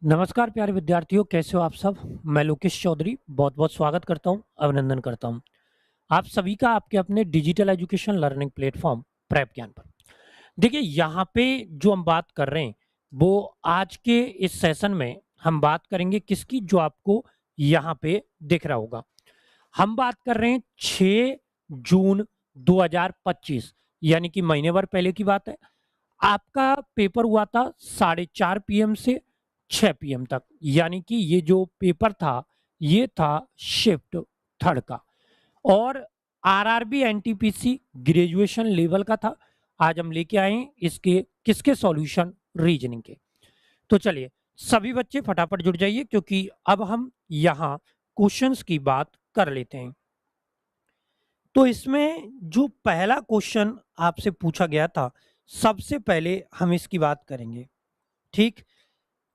नमस्कार प्यारे विद्यार्थियों, कैसे हो आप सब। मैं लोकेश चौधरी बहुत बहुत स्वागत करता हूं, अभिनंदन करता हूं आप सभी का आपके अपने digital education learning platform prep ज्ञान पर। देखिए यहाँ पे जो हम बात कर रहे हैं वो आज के इस सेशन में हम बात करेंगे किसकी, जो आपको यहाँ पे दिख रहा होगा। हम बात कर रहे हैं 6 जून 2025, यानी कि महीने भर पहले की बात है। आपका पेपर हुआ था 4:30 पीएम से 6 पीएम तक, यानी कि ये जो पेपर था ये था शिफ्ट थर्ड का, और आरआरबी एनटीपीसी ग्रेजुएशन लेवल का था। आज हम लेके आए हैं इसके किसके सॉल्यूशन, रीजनिंग के। तो चलिए सभी बच्चे फटाफट जुड़ जाइए, क्योंकि अब हम यहाँ क्वेश्चंस की बात कर लेते हैं। तो इसमें जो पहला क्वेश्चन आपसे पूछा गया था, सबसे पहले हम इसकी बात करेंगे। ठीक,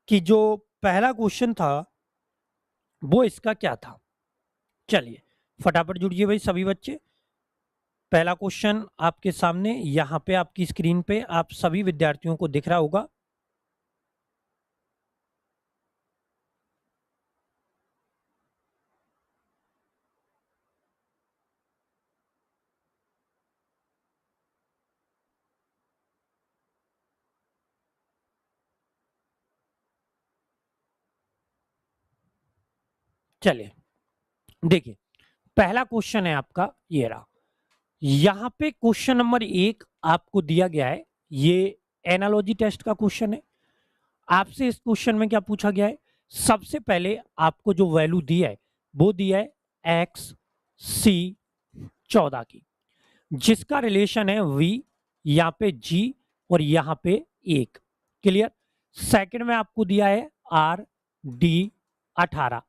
कि जो पहला क्वेश्चन था वो इसका क्या था। चलिए फटाफट जुड़िए भाई सभी बच्चे। पहला क्वेश्चन आपके सामने यहाँ पे आपकी स्क्रीन पे आप सभी विद्यार्थियों को दिख रहा होगा। चलिए देखिए, पहला क्वेश्चन है आपका ये रहा। यहाँ पे क्वेश्चन नंबर 1 आपको दिया गया है, ये एनालॉजी टेस्ट का क्वेश्चन है। आपसे इस क्वेश्चन में क्या पूछा गया है, सबसे पहले आपको जो वैल्यू दी है वो दिया है एक्स सी 14 की, जिसका रिलेशन है v, यहाँ पे g और यहाँ पे 1। क्लियर। सेकंड में आपको दिया है आर डी 18,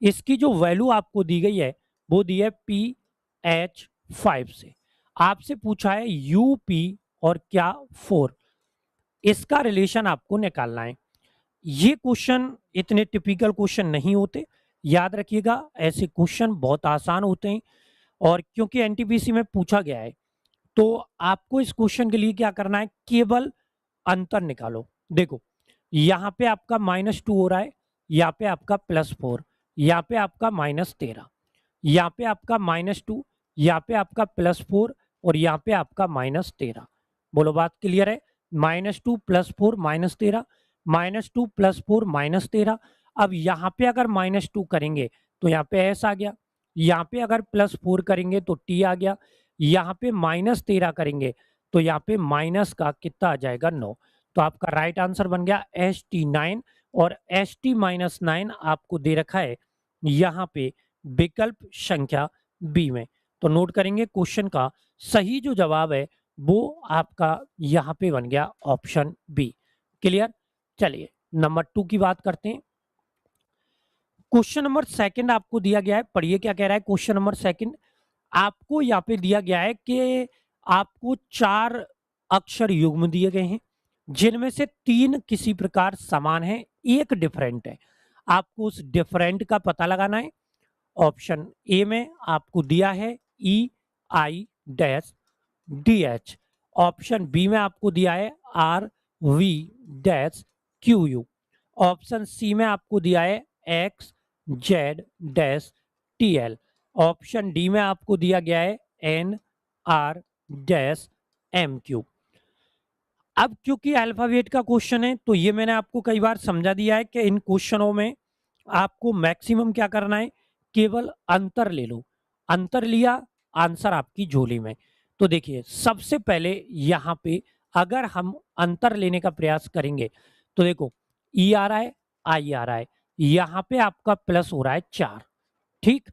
इसकी जो वैल्यू आपको दी गई है वो दी है पी एच 5 से। आपसे पूछा है यूपी और क्या 4, इसका रिलेशन आपको निकालना है। ये क्वेश्चन इतने टिपिकल क्वेश्चन नहीं होते, याद रखिएगा ऐसे क्वेश्चन बहुत आसान होते हैं। और क्योंकि एनटीपीसी में पूछा गया है तो आपको इस क्वेश्चन के लिए क्या करना है, केवल अंतर निकालो। देखो यहाँ पे आपका -2 हो रहा है, यहाँ पे आपका +4, यहाँ पे आपका -13, यहाँ पे आपका -2, यहाँ पे आपका +4 और यहाँ पे आपका -13। बोलो बात क्लियर है। -2 +4 -13, -2 +4 -13। अब यहाँ पे अगर -2 करेंगे तो यहाँ पे एस आ गया, यहाँ पे अगर +4 करेंगे तो टी आ गया, यहाँ पे -13 करेंगे तो यहाँ पे माइनस का कितना आ जाएगा 9। तो आपका राइट आंसर बन गया ST9, और ST-9 आपको दे रखा है यहाँ पे विकल्प संख्या बी में। तो नोट करेंगे क्वेश्चन का सही जो जवाब है वो आपका यहाँ पे बन गया ऑप्शन बी। क्लियर। चलिए नंबर 2 की बात करते हैं। क्वेश्चन नंबर सेकंड आपको दिया गया है, पढ़िए क्या कह रहा है क्वेश्चन नंबर सेकंड। आपको यहाँ पे दिया गया है कि आपको 4 अक्षर युग्म दिए गए हैं, जिनमें से 3 किसी प्रकार समान है, एक डिफरेंट है। आपको उस डिफरेंट का पता लगाना है। ऑप्शन ए में आपको दिया है EI-DH, ऑप्शन बी में आपको दिया है RV-QU, ऑप्शन सी में आपको दिया है XZ-TL, ऑप्शन डी में आपको दिया गया है NR-MQ। अब क्योंकि अल्फाबेट का क्वेश्चन है तो ये मैंने आपको कई बार समझा दिया है कि इन क्वेश्चनों में आपको मैक्सिमम क्या करना है, केवल अंतर ले लो। अंतर लिया, आंसर आपकी झोली में। तो देखिए सबसे पहले यहाँ पे अगर हम अंतर लेने का प्रयास करेंगे तो देखो ई आ रहा है, आई आ रहा है, यहाँ पे आपका प्लस हो रहा है 4। ठीक,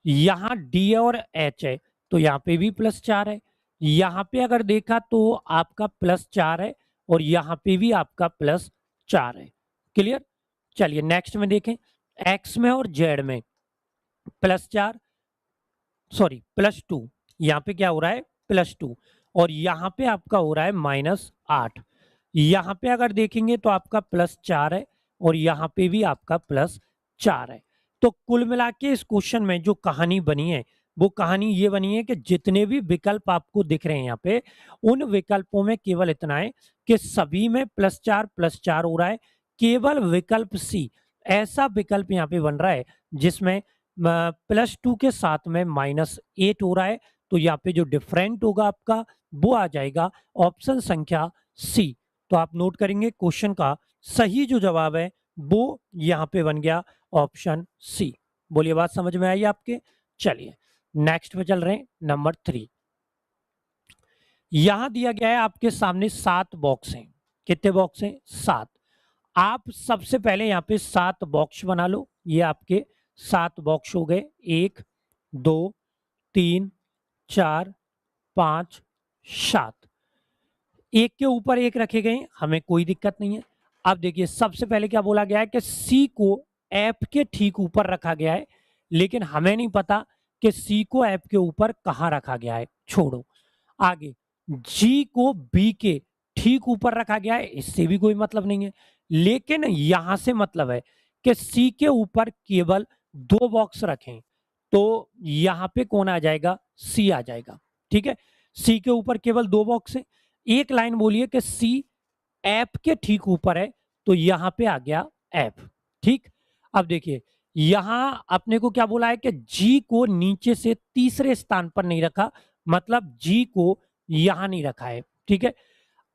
यहाँ डी और एच है तो यहाँ पे भी +4 है, यहाँ पे अगर देखा तो आपका +4 है और यहाँ पे भी आपका +4 है। क्लियर। चलिए नेक्स्ट में देखें, एक्स में और जेड में +4, सॉरी +2, यहाँ पे क्या हो रहा है +2, और यहाँ पे आपका हो रहा है -8। यहाँ पे अगर देखेंगे तो आपका +4 है और यहाँ पे भी आपका +4 है। तो कुल मिला के इस क्वेश्चन में जो कहानी बनी है वो कहानी ये बनी है कि जितने भी विकल्प आपको दिख रहे हैं यहाँ पे, उन विकल्पों में केवल इतना है कि सभी में +4 +4 हो रहा है, केवल विकल्प सी, ऐसा विकल्प यहाँ पे बन रहा है जिसमें +2 के साथ में -8 हो रहा है, तो यहाँ पे जो डिफरेंट होगा आपका वो आ जाएगा ऑप्शन संख्या सी। तो आप नोट करेंगे क्वेश्चन का सही जो जवाब है वो यहाँ पे बन गया ऑप्शन सी। बोलिए बात समझ में आई आपके? चलिए नेक्स्ट पे चल रहे हैं, नंबर 3। यहां दिया गया है आपके सामने 7 बॉक्स हैं। कितने बॉक्स हैं? 7। आप सबसे पहले यहाँ पे 7 बॉक्स बना लो। ये आपके 7 बॉक्स हो गए, 1 2 3 4 5 7। एक के ऊपर एक रखे गए, हमें कोई दिक्कत नहीं है। अब देखिए सबसे पहले क्या बोला गया है कि सी को एफ के ठीक ऊपर रखा गया है, लेकिन हमें नहीं पता कि सी को एफ के ऊपर कहां रखा गया है। छोड़ो, आगे जी को बी के ठीक ऊपर रखा गया है, इससे भी कोई मतलब नहीं है। लेकिन यहां से मतलब है कि सी के ऊपर केवल 2 बॉक्स रखें, तो यहां पे कौन आ जाएगा? सी आ जाएगा। ठीक है, सी के ऊपर केवल 2 बॉक्स है। एक लाइन बोलिए कि सी एफ के ठीक ऊपर है, तो यहां पे आ गया एफ। ठीक, अब देखिए यहां अपने को क्या बोला है कि जी को नीचे से तीसरे स्थान पर नहीं रखा, मतलब जी को यहां नहीं रखा है। ठीक है,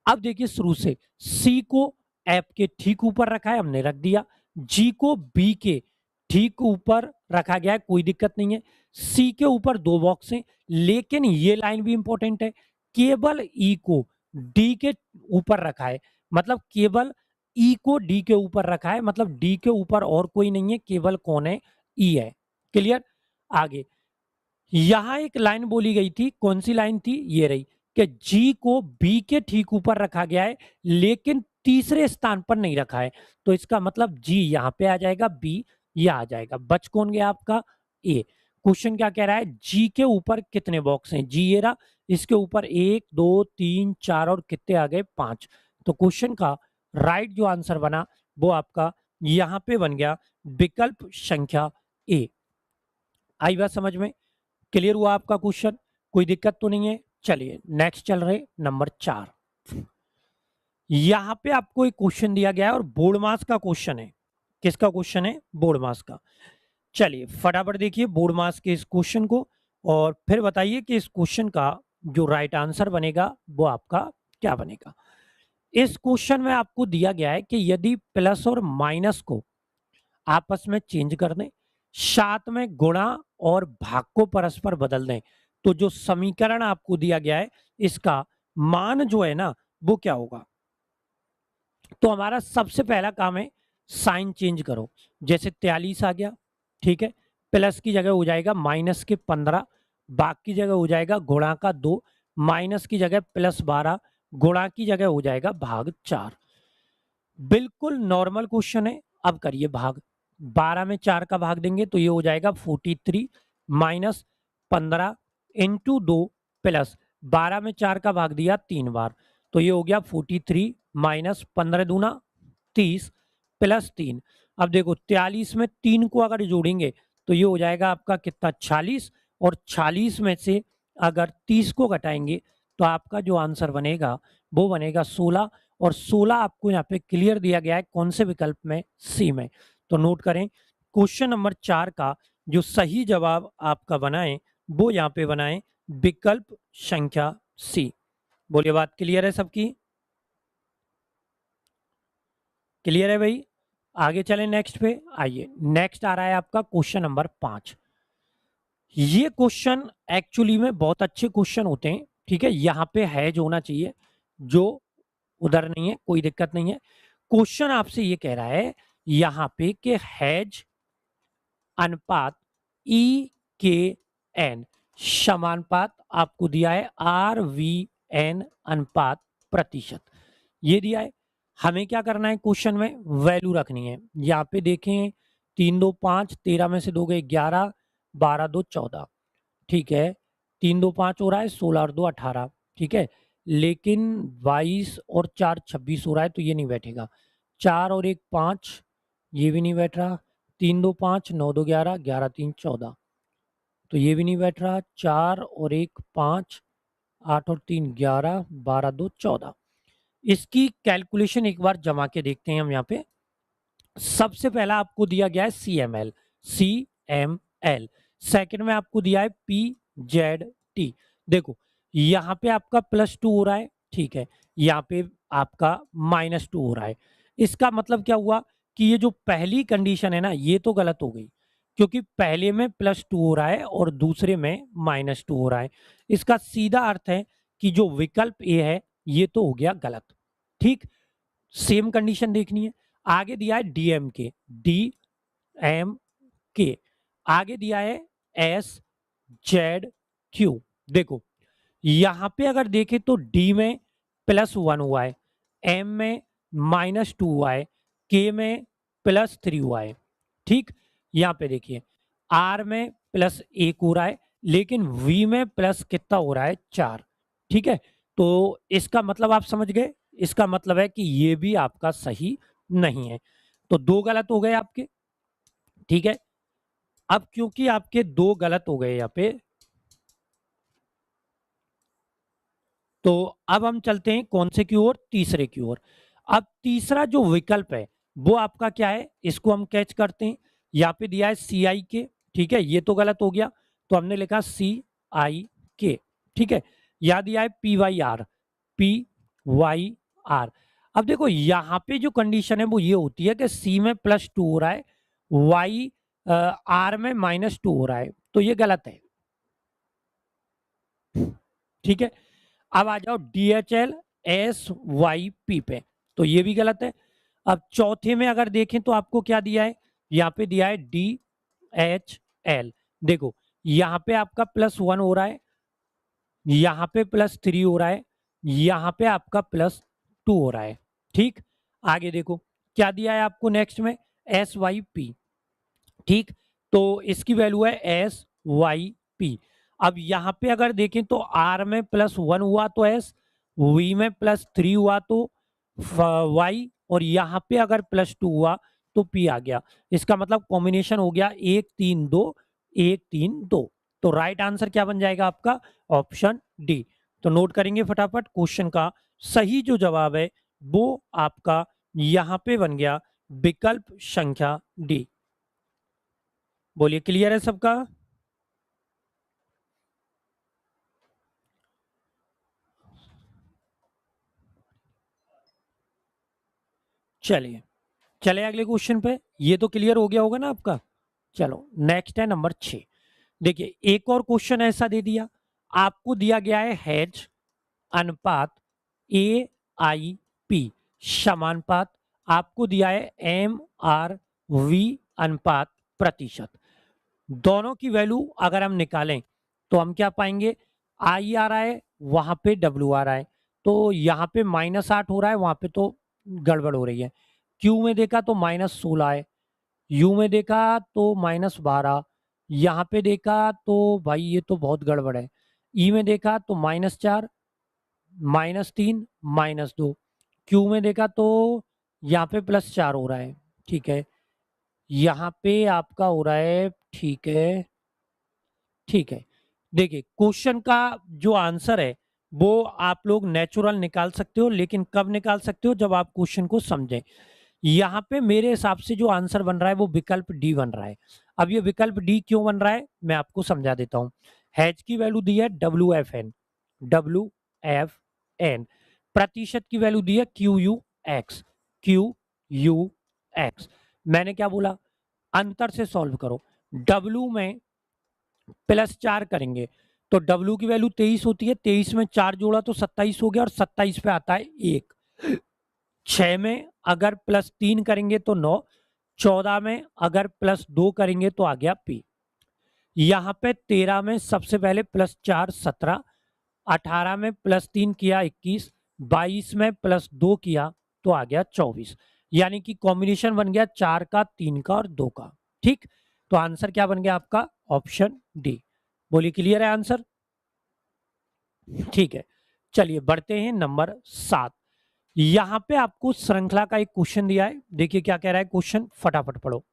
अब देखिए शुरू से सी को एफ के ठीक ऊपर रखा है, हमने रख दिया। जी को बी के ठीक ऊपर रखा गया है, कोई दिक्कत नहीं है। सी के ऊपर 2 बॉक्स हैं, लेकिन ये लाइन भी इंपॉर्टेंट है, केवल ई को डी के ऊपर रखा है, मतलब केवल ई को डी के ऊपर रखा है, मतलब डी के ऊपर और कोई नहीं है, केवल कौन है? ई है। क्लियर? आगे यहां एक लाइन बोली गई थी, कौन सी लाइन थी? ये रही कि जी को बी के ठीक ऊपर रखा गया है, लेकिन तीसरे स्थान पर नहीं रखा है, तो इसका मतलब जी यहां पे आ जाएगा, बी ये आ जाएगा। बच कौन गया आपका? ए। क्वेश्चन क्या कह रहा है? जी के ऊपर कितने बॉक्स हैं? जी ये रहा, इसके ऊपर 1 2 3 4 और कितने आ गए? 5। तो क्वेश्चन का राइट जो आंसर बना वो आपका यहां पे बन गया विकल्प संख्या ए। आई बात समझ में? क्लियर हुआ आपका क्वेश्चन? कोई दिक्कत तो नहीं है? चलिए नेक्स्ट चल रहे नंबर 4। यहां पे आपको एक क्वेश्चन दिया गया है और बोर्ड मास का क्वेश्चन है। किसका क्वेश्चन है? बोर्ड मास का। चलिए फटाफट देखिए बोर्ड मास के इस क्वेश्चन को और फिर बताइए कि इस क्वेश्चन का जो राइट आंसर बनेगा वो आपका क्या बनेगा। इस क्वेश्चन में आपको दिया गया है कि यदि प्लस और माइनस को आपस में चेंज कर दें, साथ में गुणा और भाग को परस्पर बदल दें, तो जो समीकरण आपको दिया गया है इसका मान जो है ना वो क्या होगा। तो हमारा सबसे पहला काम है साइन चेंज करो। जैसे 43 आ गया, ठीक है, प्लस की जगह हो जाएगा माइनस के 15, भाग की जगह हो जाएगा गुणा का 2, माइनस की जगह +12, गुणा की जगह हो जाएगा भाग 4। बिल्कुल नॉर्मल क्वेश्चन है। अब करिए भाग, 12 में 4 का भाग देंगे तो ये हो जाएगा 43 माइनस 15 इंटू 2 प्लस 12 में 4 का भाग दिया 3 बार, तो ये हो गया 43 माइनस 15 दूना 30 प्लस 3। अब देखो 43 में 3 को अगर जोड़ेंगे तो ये हो जाएगा आपका कितना? 46, और 46 में से अगर 30 को घटाएंगे तो आपका जो आंसर बनेगा वो बनेगा 16, और 16 आपको यहाँ पे क्लियर दिया गया है कौन से विकल्प में? सी में। तो नोट करें क्वेश्चन नंबर 4 का जो सही जवाब आपका बनाए वो यहाँ पे बनाए विकल्प संख्या सी। बोलिए बात क्लियर है सबकी? क्लियर है भाई? आगे चले नेक्स्ट पे। आइए नेक्स्ट आ रहा है आपका क्वेश्चन नंबर 5। ये क्वेश्चन एक्चुअली में बहुत अच्छे क्वेश्चन होते हैं। ठीक है, यहाँ पे हैज होना चाहिए, जो उधर नहीं है, कोई दिक्कत नहीं है। क्वेश्चन आपसे ये कह रहा है यहाँ पे कि हैज अनुपात ई के एन समानुपात आपको दिया है आर वी एन अनुपात प्रतिशत, ये दिया है। हमें क्या करना है? क्वेश्चन में वैल्यू रखनी है। यहाँ पे देखें 3 2 5, 13 में से 2 गए 11, 12 2 14, ठीक है, 3 2 5 हो रहा है, 16 और 2 18, ठीक है, लेकिन 22 और 4 26 हो रहा है, तो ये नहीं बैठेगा। 4 और 1 5, ये भी नहीं बैठ रहा। 3 2 5, 9 2 11, 11 3 14, तो ये भी नहीं बैठ रहा। 4 और 1 5, 8 और 3 11, 12 2 14। इसकी कैलकुलेशन एक बार जमा के देखते हैं हम यहाँ पे। सबसे पहला आपको दिया गया है CML, CML। सेकंड में आपको दिया है PZT। देखो यहाँ पे आपका +2 हो रहा है, ठीक है, यहाँ पे आपका -2 हो रहा है। इसका मतलब क्या हुआ कि ये जो पहली कंडीशन है ना, ये तो गलत हो गई, क्योंकि पहले में +2 हो रहा है और दूसरे में -2 हो रहा है। इसका सीधा अर्थ है कि जो विकल्प ए है ये तो हो गया गलत। ठीक, सेम कंडीशन देखनी है। आगे दिया है DMK, DMK। आगे दिया है SZQ। देखो यहां पे अगर देखें तो D में +1 हुआ है, M में -2 हुआ है, K में +3 हुआ है। ठीक, यहां पे देखिए R में +1 हो रहा है, लेकिन V में प्लस कितना हो रहा है, 4। ठीक है, तो इसका मतलब आप समझ गए, इसका मतलब है कि ये भी आपका सही नहीं है। तो दो गलत हो गए आपके। ठीक है, अब क्योंकि आपके दो गलत हो गए यहाँ पे, तो अब हम चलते हैं कौन से की ओर, तीसरे की ओर। अब तीसरा जो विकल्प है वो आपका क्या है, इसको हम कैच करते हैं। यहाँ पे दिया है CIK, ठीक है, ये तो गलत हो गया, तो हमने लिखा CIK। ठीक है, यहाँ दिया है PYR, PYR। अब देखो यहाँ पे जो कंडीशन है वो ये होती है कि C में +2 हो रहा है, Y R में -2 हो रहा है, तो ये गलत है। ठीक है, अब आ जाओ DHL SYP पे, तो ये भी गलत है। अब चौथे में अगर देखें तो आपको क्या दिया है, यहाँ पे दिया है DHL। देखो यहाँ पे आपका +1 हो रहा है, यहाँ पे +3 हो रहा है, यहाँ पे आपका +2 हो रहा है। ठीक, आगे देखो क्या दिया है आपको नेक्स्ट में, SYP। ठीक, तो इसकी वैल्यू है SYP। अब यहाँ पे अगर देखें तो R में +1 हुआ तो S, V में +3 हुआ तो Y, और यहाँ पे अगर +2 हुआ तो P आ गया। इसका मतलब कॉम्बिनेशन हो गया 1 3 2, 1 3 2। तो राइट आंसर क्या बन जाएगा आपका, ऑप्शन डी। तो नोट करेंगे फटाफट, क्वेश्चन का सही जो जवाब है वो आपका यहाँ पे बन गया विकल्प संख्या डी। बोलिए क्लियर है सबका। चलिए, चले अगले क्वेश्चन पे। ये तो क्लियर हो गया होगा ना आपका। चलो नेक्स्ट है नंबर 6। देखिए एक और क्वेश्चन ऐसा दे दिया, आपको दिया गया है हैज अनुपात AIP समानुपात, आपको दिया है MRV अनुपात प्रतिशत। दोनों की वैल्यू अगर हम निकालें तो हम क्या पाएंगे, I आ रहा है, वहां पे W आ रहा है, तो यहाँ पे -8 हो रहा है, वहां पे तो गड़बड़ हो रही है। Q में देखा तो -16 है, U में देखा तो -12, यहाँ पे देखा तो भाई ये तो बहुत गड़बड़ है। E में देखा तो -4, -3, -2। Q में देखा तो यहाँ पे +4 हो रहा है। ठीक है, यहाँ पे आपका हो रहा है, ठीक है, ठीक है। देखिए क्वेश्चन का जो आंसर है वो आप लोग नेचुरल निकाल सकते हो, लेकिन कब निकाल सकते हो, जब आप क्वेश्चन को समझें। यहाँ पे मेरे हिसाब से जो आंसर बन रहा है वो विकल्प डी बन रहा है। अब ये विकल्प डी क्यों बन रहा है मैं आपको समझा देता हूँ। हैज की वैल्यू दी है WFN, WFN। प्रतिशत की वैल्यू दी है QUX, QUX। मैंने क्या बोला, अंतर से सॉल्व करो। W में +4 करेंगे तो W की वैल्यू 23 होती है, 23 में 4 जोड़ा तो 27 हो गया, और 27 पे आता है 1। 6 में अगर +3 करेंगे तो 9, 14 में अगर +2 करेंगे तो आ गया P। यहाँ पे 13 में सबसे पहले +4 17, 18 में +3 किया 21, 22 में +2 किया तो आ गया 24। यानी कि कॉम्बिनेशन बन गया 4 का, 3 का और 2 का। ठीक, तो आंसर क्या बन गया आपका, ऑप्शन डी। बोलिए क्लियर है आंसर। ठीक है, चलिए बढ़ते हैं नंबर 7। यहां पे आपको श्रृंखला का एक क्वेश्चन दिया है, देखिए क्या कह रहा है क्वेश्चन, फटाफट पढ़ो।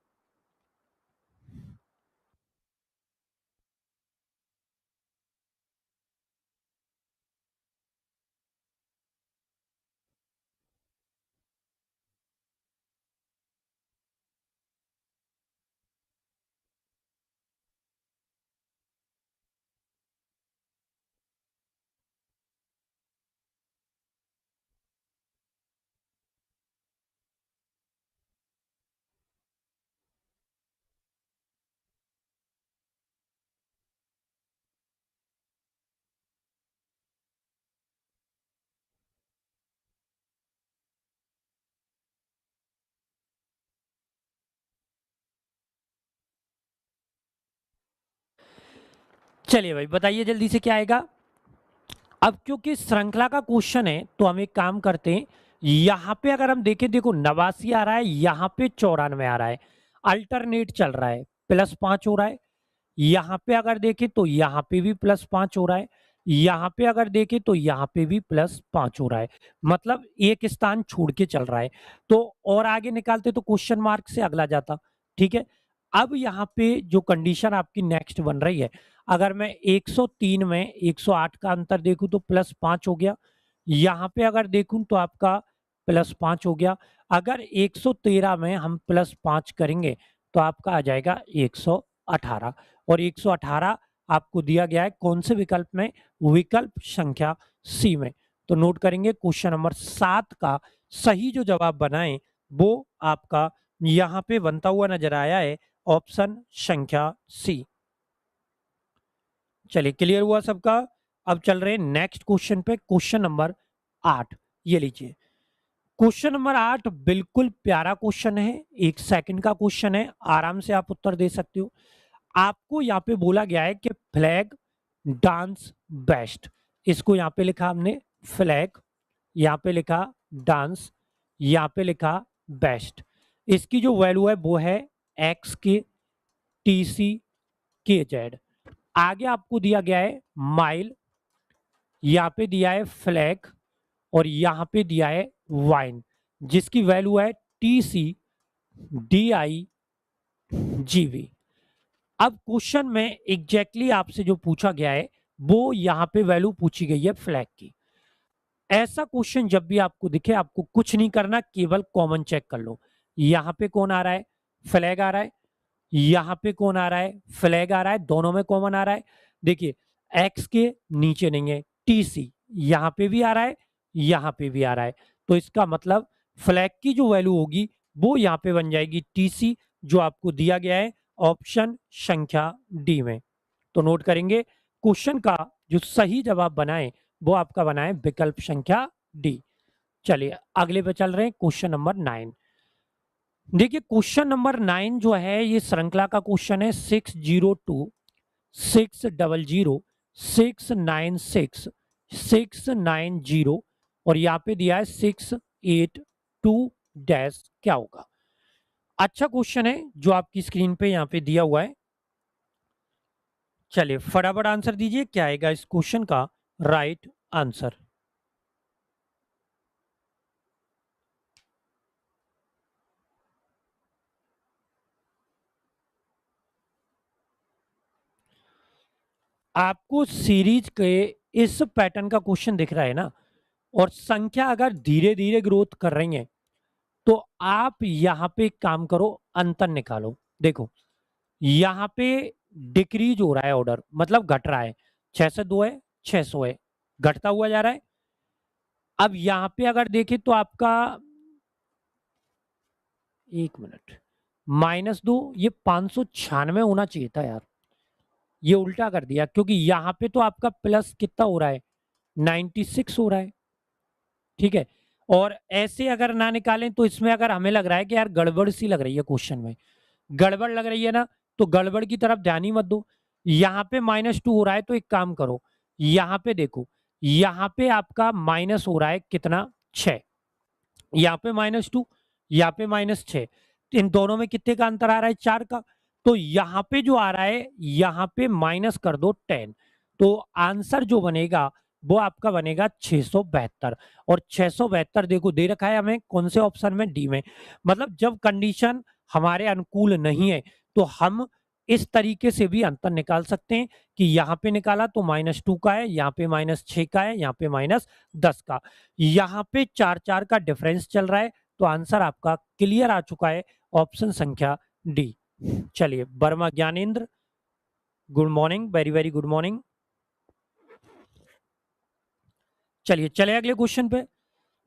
चलिए भाई बताइए जल्दी से क्या आएगा। अब क्योंकि श्रृंखला का क्वेश्चन है तो हम एक काम करते हैं, यहाँ पे अगर हम देखें, देखो 89 आ रहा है, यहाँ पे 94 आ रहा है, अल्टरनेट चल रहा है, +5 हो रहा है। यहाँ पे अगर देखें तो यहाँ पे भी +5 हो रहा है, यहाँ पे अगर देखें तो यहाँ पे भी +5 हो रहा है, मतलब एक स्थान छोड़ के चल रहा है। तो और आगे निकालते तो क्वेश्चन मार्क से अगला जाता। ठीक है, अब यहाँ पे जो कंडीशन आपकी नेक्स्ट बन रही है, अगर मैं 103 में 108 का अंतर देखूं तो +5 हो गया, यहाँ पे अगर देखूं तो आपका +5 हो गया। अगर 113 में हम +5 करेंगे तो आपका आ जाएगा 118, और 118 आपको दिया गया है कौन से विकल्प में, विकल्प संख्या सी में। तो नोट करेंगे क्वेश्चन नंबर 7 का सही जो जवाब बनाएं वो आपका यहाँ पे बनता हुआ नजर आया है, ऑप्शन संख्या सी। चलिए क्लियर हुआ सबका। अब चल रहे हैं नेक्स्ट क्वेश्चन पे, क्वेश्चन नंबर 8। ये लीजिए क्वेश्चन नंबर 8 बिल्कुल प्यारा क्वेश्चन है, 1 सेकंड का क्वेश्चन है, आराम से आप उत्तर दे सकते हो। आपको यहाँ पे बोला गया है कि फ्लैग डांस बेस्ट, इसको यहाँ पे लिखा हमने फ्लैग, यहाँ पे लिखा डांस, यहाँ पे लिखा बेस्ट। इसकी जो वैल्यू है वो है एक्स के टी सी के जेड। आगे आपको दिया गया है माइल, यहाँ पे दिया है फ्लैग, और यहाँ पे दिया है वाइन, जिसकी वैल्यू है T C D I G V. अब क्वेश्चन में एग्जैक्टली आपसे जो पूछा गया है वो यहाँ पे वैल्यू पूछी गई है फ्लैग की। ऐसा क्वेश्चन जब भी आपको दिखे आपको कुछ नहीं करना, केवल कॉमन चेक कर लो। यहाँ पे कौन आ रहा है, फ्लैग आ रहा है, यहाँ पे कौन आ रहा है, फ्लैग आ रहा है, दोनों में कॉमन आ रहा है। देखिए एक्स के नीचे नहीं है, टी सी यहाँ पे भी आ रहा है, यहाँ पे भी आ रहा है, तो इसका मतलब फ्लैग की जो वैल्यू होगी वो यहाँ पे बन जाएगी टी सी, जो आपको दिया गया है ऑप्शन संख्या डी में। तो नोट करेंगे क्वेश्चन का जो सही जवाब बनाए वो आपका बना है विकल्प संख्या डी। चलिए अगले पे चल रहे हैं, क्वेश्चन नंबर 9। देखिए क्वेश्चन नंबर 9 जो है ये श्रृंखला का क्वेश्चन है, 602 600 696 690, और यहाँ पे दिया है 682 डैश, क्या होगा। अच्छा क्वेश्चन है जो आपकी स्क्रीन पे यहाँ पे दिया हुआ है। चलिए फटाफट आंसर दीजिए, क्या आएगा इस क्वेश्चन का राइट आंसर। आपको सीरीज के इस पैटर्न का क्वेश्चन दिख रहा है ना, और संख्या अगर धीरे धीरे ग्रोथ कर रही है तो आप यहां पे एक काम करो, अंतर निकालो। देखो यहां पे डिक्रीज हो रहा है ऑर्डर, मतलब घट रहा है, 6 से 2 है, 600 है, घटता हुआ जा रहा है। अब यहां पे अगर देखें तो आपका, एक मिनट, -2, ये 596 होना चाहिए था यार, ये उल्टा कर दिया, क्योंकि यहाँ पे तो आपका प्लस कितना हो रहा है, 96 हो रहा है। ठीक है, और ऐसे अगर ना निकालें तो इसमें अगर हमें लग रहा है कि यार गड़बड़ सी लग रही है, क्वेश्चन में गड़बड़ लग रही है ना, तो गड़बड़ की तरफ ध्यान ही मत दो। यहाँ पे -2 हो रहा है तो एक काम करो, यहाँ पे देखो, यहाँ पे आपका माइनस हो रहा है कितना, 6, यहाँ पे -2, यहाँ पे -6, इन दोनों में कितने का अंतर आ रहा है, 4 का। तो यहाँ पे जो आ रहा है यहाँ पे माइनस कर दो 10, तो आंसर जो बनेगा वो आपका बनेगा 672। और 672 देखो दे रखा है हमें कौन से ऑप्शन में, डी में। मतलब जब कंडीशन हमारे अनुकूल नहीं है तो हम इस तरीके से भी अंतर निकाल सकते हैं कि यहाँ पे निकाला तो -2 का है, यहाँ पे -6 का है, यहाँ पे -10 का, यहाँ पे 4 का डिफरेंस चल रहा है। तो आंसर आपका क्लियर आ चुका है, ऑप्शन संख्या डी। चलिए Verma Gyanendra, good morning, very very good morning. चलिए चले अगले क्वेश्चन पे।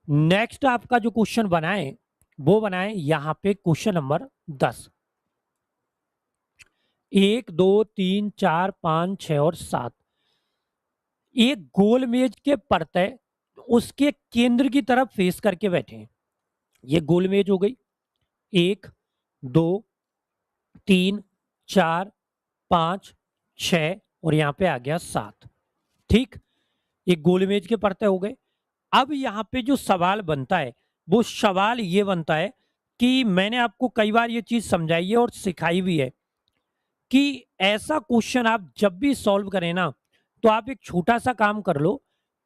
नेक्स्ट आपका जो क्वेश्चन बनाए वो बनाए यहाँ पे क्वेश्चन नंबर 10। 1 2 3 4 5 6 और 7, एक गोल मेज के परतय उसके केंद्र की तरफ फेस करके बैठे हैं। ये गोल मेज हो गई, 1 2 3 4 5 6 और यहाँ पे आ गया 7। ठीक, एक गोल इमेज के पर्दे हो गए। अब यहाँ पे जो सवाल बनता है वो सवाल ये बनता है कि मैंने आपको कई बार ये चीज समझाई है और सिखाई भी है कि ऐसा क्वेश्चन आप जब भी सॉल्व करें ना, तो आप एक छोटा सा काम कर लो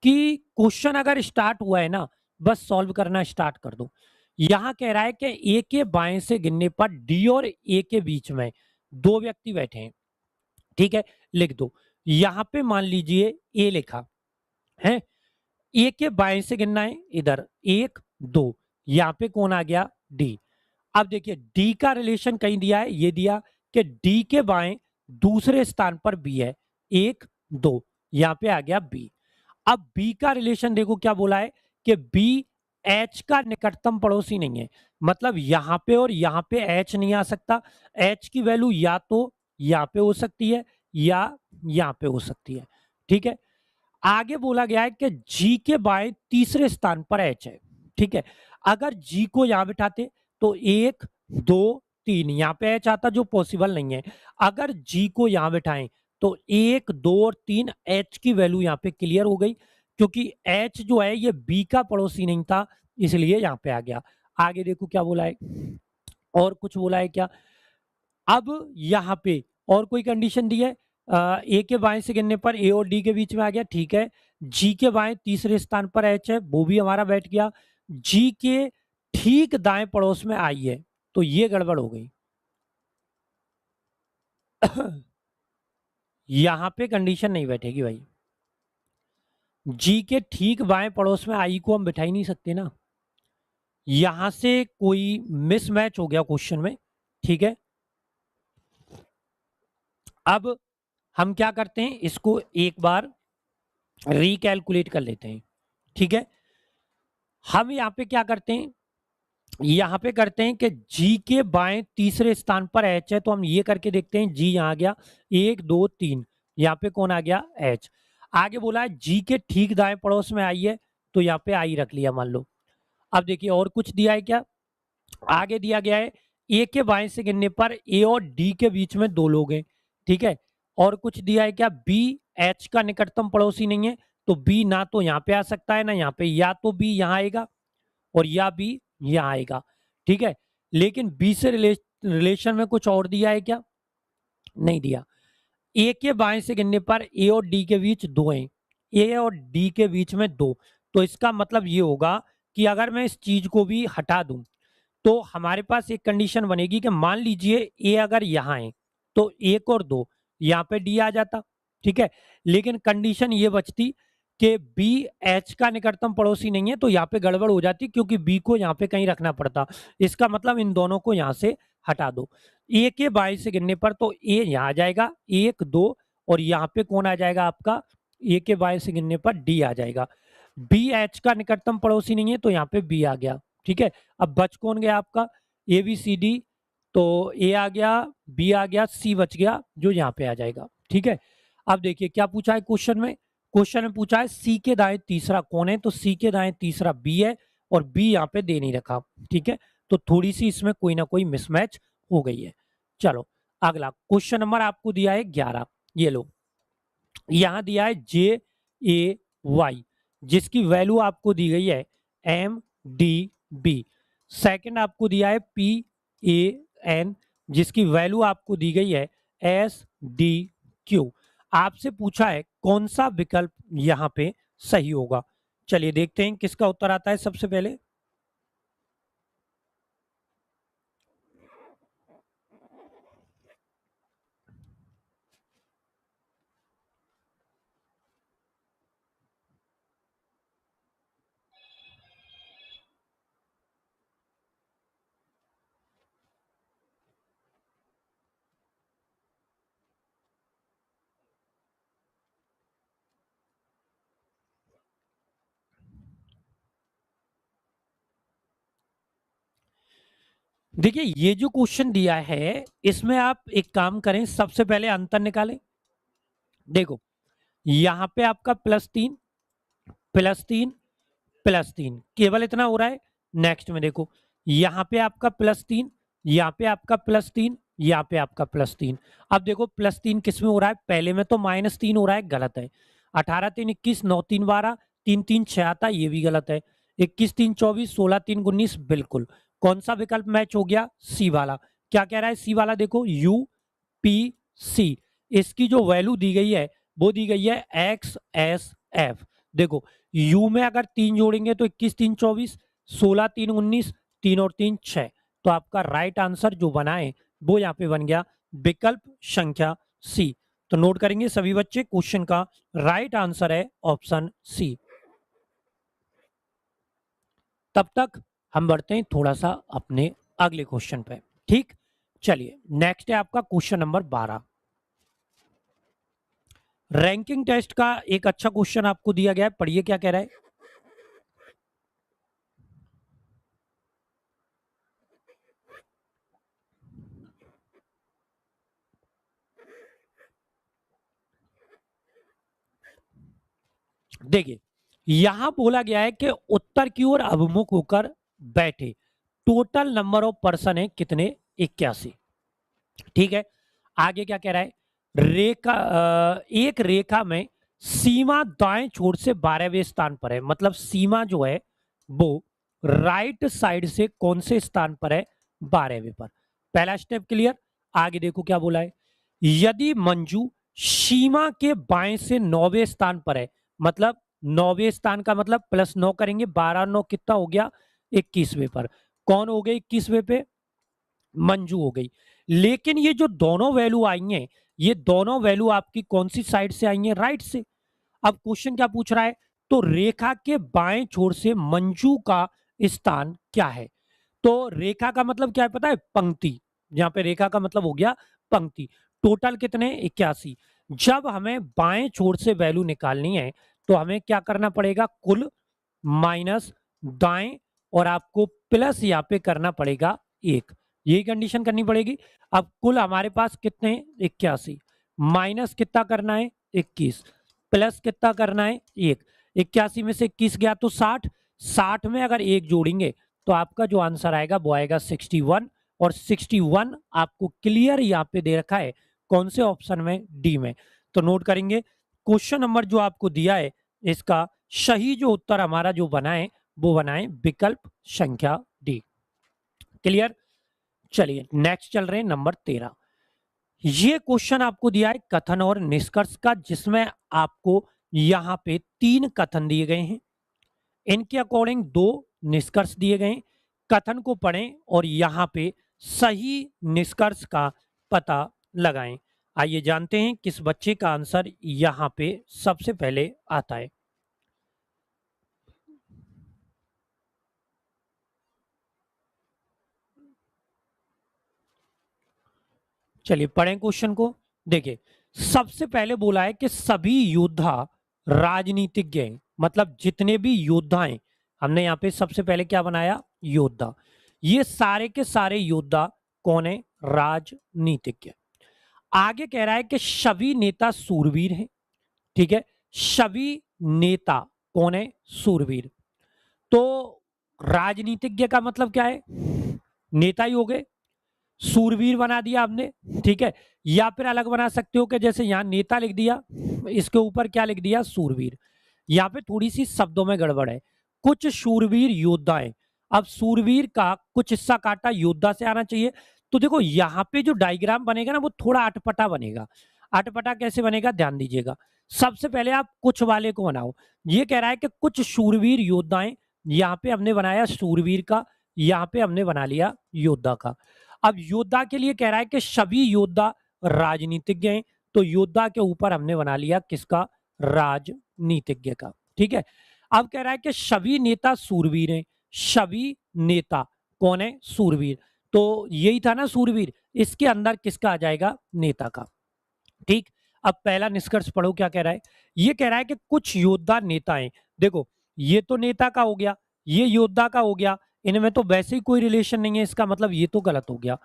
कि क्वेश्चन अगर स्टार्ट हुआ है ना, बस सॉल्व करना स्टार्ट कर दो। यहां कह रहा है कि ए के बाएं से गिनने पर डी और ए के बीच में दो व्यक्ति बैठे हैं। ठीक है, लिख दो। यहां पे मान लीजिए ए लिखा है, ए के बाएं से गिनना है, इधर 1 2, यहां पे कौन आ गया, डी। अब देखिए डी का रिलेशन कहीं दिया है, ये दिया कि डी के बाएं दूसरे स्थान पर बी है, 1 2, यहां पे आ गया बी। अब बी का रिलेशन देखो क्या बोला है कि बी एच का निकटतम पड़ोसी नहीं है। मतलब यहां पे और यहां पे एच नहीं आ सकता। एच की वैल्यू या तो यहां पे हो सकती है या यहां पे हो सकती है। ठीक है, आगे बोला गया है कि जी के बाएं तीसरे स्थान पर एच है। ठीक है, अगर जी को यहां बिठाते तो 1 2 3, यहां पे एच आता जो पॉसिबल नहीं है। अगर जी को यहां बिठाएं तो 1 2 और 3, एच की वैल्यू यहां पे क्लियर हो गई, क्योंकि एच जो है ये बी का पड़ोसी नहीं था, इसलिए यहां पे आ गया। आगे देखो क्या बोला है, और कुछ बोला है क्या। अब यहाँ पे और कोई कंडीशन दी है, ए के बाएं से गिनने पर ए और डी के बीच में आ गया। ठीक है, जी के बाएं तीसरे स्थान पर एच है, वो भी हमारा बैठ गया। जी के ठीक दाएं पड़ोस में आई है, तो ये गड़बड़ हो गई। यहां पे कंडीशन नहीं बैठेगी भाई, जी के ठीक बाएं पड़ोस में आई को हम बिठा ही नहीं सकते ना, यहां से कोई मिसमैच हो गया क्वेश्चन में। ठीक है, अब हम क्या करते हैं, इसको एक बार रिकैलकुलेट कर लेते हैं। ठीक है, हम यहाँ पे क्या करते हैं, यहाँ पे करते हैं कि जी के बाएं तीसरे स्थान पर एच है, तो हम ये करके देखते हैं। जी यहाँ आ गया 1 2 3, यहाँ पे कौन आ गया, एच। आगे बोला है जी के ठीक दाएं पड़ोस में आई है, तो यहाँ पे आई रख लिया मान लो। अब देखिए और कुछ दिया है क्या, आगे दिया गया है ए के बाएं से गिनने पर ए और डी के बीच में दो लोग हैं। ठीक है, और कुछ दिया है क्या, बी एच का निकटतम पड़ोसी नहीं है, तो बी ना तो यहाँ पे आ सकता है ना यहाँ पे, या तो बी यहाँ आएगा और या बी यहाँ आएगा। ठीक है, लेकिन बी से रिलेशन में कुछ और दिया है क्या, नहीं दिया। ए के बाएं से गिनने पर ए और डी के बीच दो हैं, ए और डी के बीच में दो, तो इसका मतलब ये होगा कि अगर मैं इस चीज को भी हटा दूं तो हमारे पास एक कंडीशन बनेगी कि मान लीजिए ए अगर यहाँ है तो 1 और 2, यहाँ पे डी आ जाता। ठीक है, लेकिन कंडीशन ये बचती कि बी एच का निकटतम पड़ोसी नहीं है, तो यहाँ पे गड़बड़ हो जाती, क्योंकि बी को यहाँ पे कहीं रखना पड़ता। इसका मतलब इन दोनों को यहाँ से हटा दो। ए के बाएं से गिनने पर तो ए यहाँ आ जाएगा 1 2, और यहाँ पे कौन आ जाएगा आपका, ए के बाएं से गिनने पर डी आ जाएगा। बी एच का निकटतम पड़ोसी नहीं है, तो यहाँ पे बी आ गया। ठीक है, अब बच कौन गया आपका, ए बी सी डी, तो ए आ गया, बी आ गया, सी बच गया जो यहाँ पे आ जाएगा। ठीक है, अब देखिए क्या पूछा है क्वेश्चन में, क्वेश्चन में पूछा है सी के दाएं तीसरा कौन है, तो सी के दाएं तीसरा बी है, और बी यहाँ पे दे नहीं रखा। ठीक है, तो थोड़ी सी इसमें कोई ना कोई मिसमैच हो गई है। चलो अगला क्वेश्चन नंबर आपको दिया है 11, ये लो, यहां दिया है जे ए वाई, जिसकी वैल्यू आपको दी गई है एम डी बी। सेकंड आपको दिया है पी ए एन, जिसकी वैल्यू आपको दी गई है एस डी क्यू। आपसे पूछा है कौन सा विकल्प यहां पे सही होगा। चलिए देखते हैं किसका उत्तर आता है सबसे पहले। देखिए ये जो क्वेश्चन दिया है इसमें आप एक काम करें, सबसे पहले अंतर निकालें। देखो यहां पे आपका +3 +3 +3, केवल इतना हो रहा है। नेक्स्ट में देखो यहाँ पे आपका +3, यहाँ पे आपका +3, यहाँ पे आपका +3। अब देखो +3 किस में हो रहा है, पहले में तो -3 हो रहा है, गलत है। 18 3 21, 9 3 12, 3 3 6 आता, ये भी गलत है। 21 3 24, 16 3 19, बिल्कुल। कौन सा विकल्प मैच हो गया, सी वाला। क्या कह रहा है सी वाला, देखो यू पी सी, इसकी जो वैल्यू दी गई है वो दी गई है एक्स एस एफ। देखो यू में अगर 3 जोड़ेंगे तो 21 3 24, 16 3 19, 3 और 3 6। तो आपका राइट आंसर जो बना है वो यहाँ पे बन गया विकल्प संख्या सी। तो नोट करेंगे सभी बच्चे, क्वेश्चन का राइट आंसर है ऑप्शन सी। तब तक हम बढ़ते हैं थोड़ा सा अपने अगले क्वेश्चन पे। ठीक, चलिए नेक्स्ट है आपका क्वेश्चन नंबर 12। रैंकिंग टेस्ट का एक अच्छा क्वेश्चन आपको दिया गया है, पढ़िए क्या कह रहा है। देखिए यहां बोला गया है कि उत्तर की ओर अभिमुख होकर बैठे टोटल नंबर ऑफ पर्सन है कितने, 81। ठीक है, आगे क्या कह रहा है, रेखा एक रेखा में सीमा दाएं छोर से 12वें स्थान पर है, मतलब सीमा जो है वो राइट साइड से कौन से स्थान पर है, 12वें पर। पहला स्टेप क्लियर। आगे देखो क्या बोला है, यदि मंजू सीमा के बाएं से 9वें स्थान पर है, मतलब 9वें स्थान का मतलब +9 करेंगे, 12 9 कितना हो गया, 21वें पर। कौन हो गए 21वें पे, मंजू हो गई। लेकिन ये जो दोनों वैल्यू आई हैं, ये दोनों वैल्यू आपकी कौन सी साइड से आई हैं, राइट से। अब क्वेश्चन क्या पूछ रहा है, तो रेखा के बाएं छोर से मंजू का स्थान क्या है। तो रेखा का मतलब क्या है पता है, पंक्ति। यहाँ पे रेखा का मतलब हो गया पंक्ति। टोटल कितने, 81। जब हमें बाएं छोर से वैल्यू निकालनी है तो हमें क्या करना पड़ेगा, कुल माइनस दाएं, और आपको प्लस यहाँ पे करना पड़ेगा 1। यही कंडीशन करनी पड़ेगी। अब कुल हमारे पास कितने, 81, माइनस कितना करना है 21, प्लस कितना करना है 1। 81 में से 21 गया तो 60, 60 में अगर 1 जोड़ेंगे तो आपका जो आंसर आएगा वो आएगा 61। और 61 आपको क्लियर यहाँ पे दे रखा है कौन से ऑप्शन में, डी में। तो नोट करेंगे क्वेश्चन नंबर जो आपको दिया है इसका सही जो उत्तर हमारा जो बना है वो बनाए विकल्प संख्या डी। क्लियर। चलिए नेक्स्ट चल रहे हैं नंबर 13। ये क्वेश्चन आपको दिया है कथन और निष्कर्ष का, जिसमें आपको यहां पे 3 कथन दिए गए हैं, इनके अकॉर्डिंग 2 निष्कर्ष दिए गए हैं। कथन को पढ़ें और यहां पे सही निष्कर्ष का पता लगाएं। आइए जानते हैं किस बच्चे का आंसर यहां पे सबसे पहले आता है। चलिए पढ़ें क्वेश्चन को। देखिए सबसे पहले बोला है कि सभी योद्धा राजनीतिज्ञ हैं, मतलब जितने भी योद्धा हैं, हमने यहाँ पे सबसे पहले क्या बनाया, योद्धा। ये सारे के सारे योद्धा कौन है, राजनीतिज्ञ। आगे कह रहा है कि सभी नेता सूरवीर हैं। ठीक है, सभी नेता कौन है, सूरवीर। तो राजनीतिज्ञ का मतलब क्या है, नेता ही हो गए, सूरवीर बना दिया आपने। ठीक है, या फिर अलग बना सकते हो कि जैसे यहाँ नेता लिख दिया, इसके ऊपर क्या लिख दिया, सूरवीर। यहाँ पे थोड़ी सी शब्दों में गड़बड़ है, कुछ शूरवीर योद्धा है। अब सूरवीर का कुछ हिस्सा काटा, योद्धा से आना चाहिए। तो देखो यहाँ पे जो डायग्राम बनेगा ना वो थोड़ा अटपटा बनेगा। अटपटा कैसे बनेगा, ध्यान दीजिएगा। सबसे पहले आप कुछ वाले को बनाओ। ये कह रहा है कि कुछ शूरवीर योद्धाएं, यहाँ पे हमने बनाया शूरवीर का, यहाँ पे हमने बना लिया योद्धा का। अब योद्धा के लिए कह रहा है कि सभी योद्धा राजनीतिज्ञ हैं, तो योद्धा के ऊपर हमने बना लिया किसका, राजनीतिज्ञ का। ठीक है, अब कह रहा है कि सभी नेता सूरवीर हैं, सभी नेता कौन है, सूरवीर। तो यही था ना सूरवीर, इसके अंदर किसका आ जाएगा, नेता का। ठीक, अब पहला निष्कर्ष पढ़ो क्या कह रहा है। ये कह रहा है कि कुछ योद्धा नेता हैं। देखो ये तो नेता का हो गया, ये योद्धा का हो गया, इनमें तो वैसे ही कोई रिलेशन नहीं है, इसका मतलब ये तो गलत हो गया।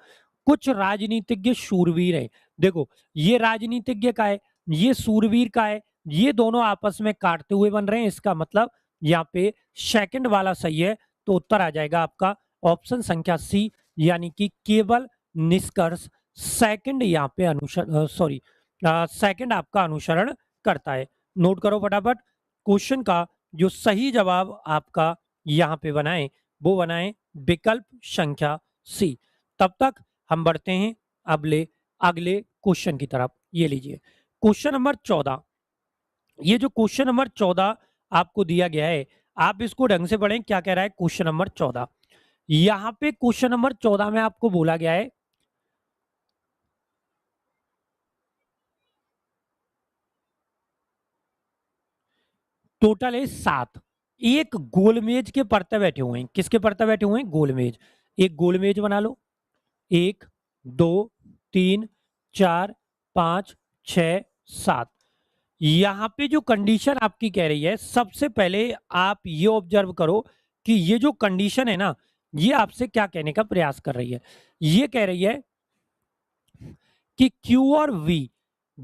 कुछ राजनीतिज्ञ शूरवीर हैं। देखो ये राजनीतिज्ञ का है, ये सूरवीर का है, ये दोनों आपस में काटते हुए बन रहे हैं, इसका मतलब यहाँ पे सेकंड वाला सही है। तो उत्तर आ जाएगा आपका ऑप्शन संख्या सी, यानी कि केवल निष्कर्ष सेकंड यहाँ पे अनुसरण सॉरी सेकंड आपका अनुसरण करता है। नोट करो फटाफट, क्वेश्चन का जो सही जवाब आपका यहाँ पे बनाए वो बनाए विकल्प संख्या सी। तब तक हम बढ़ते हैं अगले अगले क्वेश्चन की तरफ। ये लीजिए क्वेश्चन नंबर 14। ये जो क्वेश्चन नंबर 14 आपको दिया गया है, आप इसको ढंग से पढ़ें। क्या कह रहा है क्वेश्चन नंबर 14? यहाँ पे क्वेश्चन नंबर 14 में आपको बोला गया है टोटल है 7। एक गोलमेज के परते बैठे हुए हैं। किसके परते बैठे हुए हैं? गोलमेज। एक गोलमेज बना लो। 1 2 3 4 5 6 7। यहाँ पे जो कंडीशन आपकी कह रही है, सबसे पहले आप ये ऑब्जर्व करो कि ये जो कंडीशन है ना, ये आपसे क्या कहने का प्रयास कर रही है। ये कह रही है कि Q और V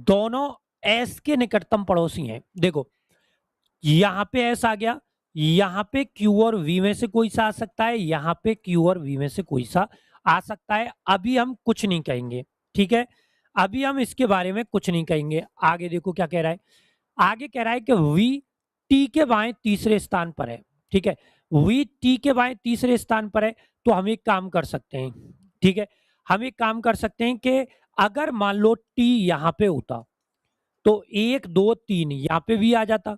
दोनों S के निकटतम पड़ोसी हैं। देखो यहाँ पे S आ गया, यहाँ पे Q और V में से कोई सा आ सकता है, यहाँ पे Q और V में से कोई सा आ सकता है। अभी हम कुछ नहीं कहेंगे, ठीक है, अभी हम इसके बारे में कुछ नहीं कहेंगे। आगे देखो क्या कह रहा है। आगे कह रहा है कि V T के बाएं तीसरे स्थान पर है। ठीक है, V T के बाएं तीसरे स्थान पर है। तो हम एक काम कर सकते हैं, ठीक है, हम एक काम कर सकते हैं कि अगर मान लो T यहाँ पे होता तो 1 2 3 यहाँ पे भी आ जाता।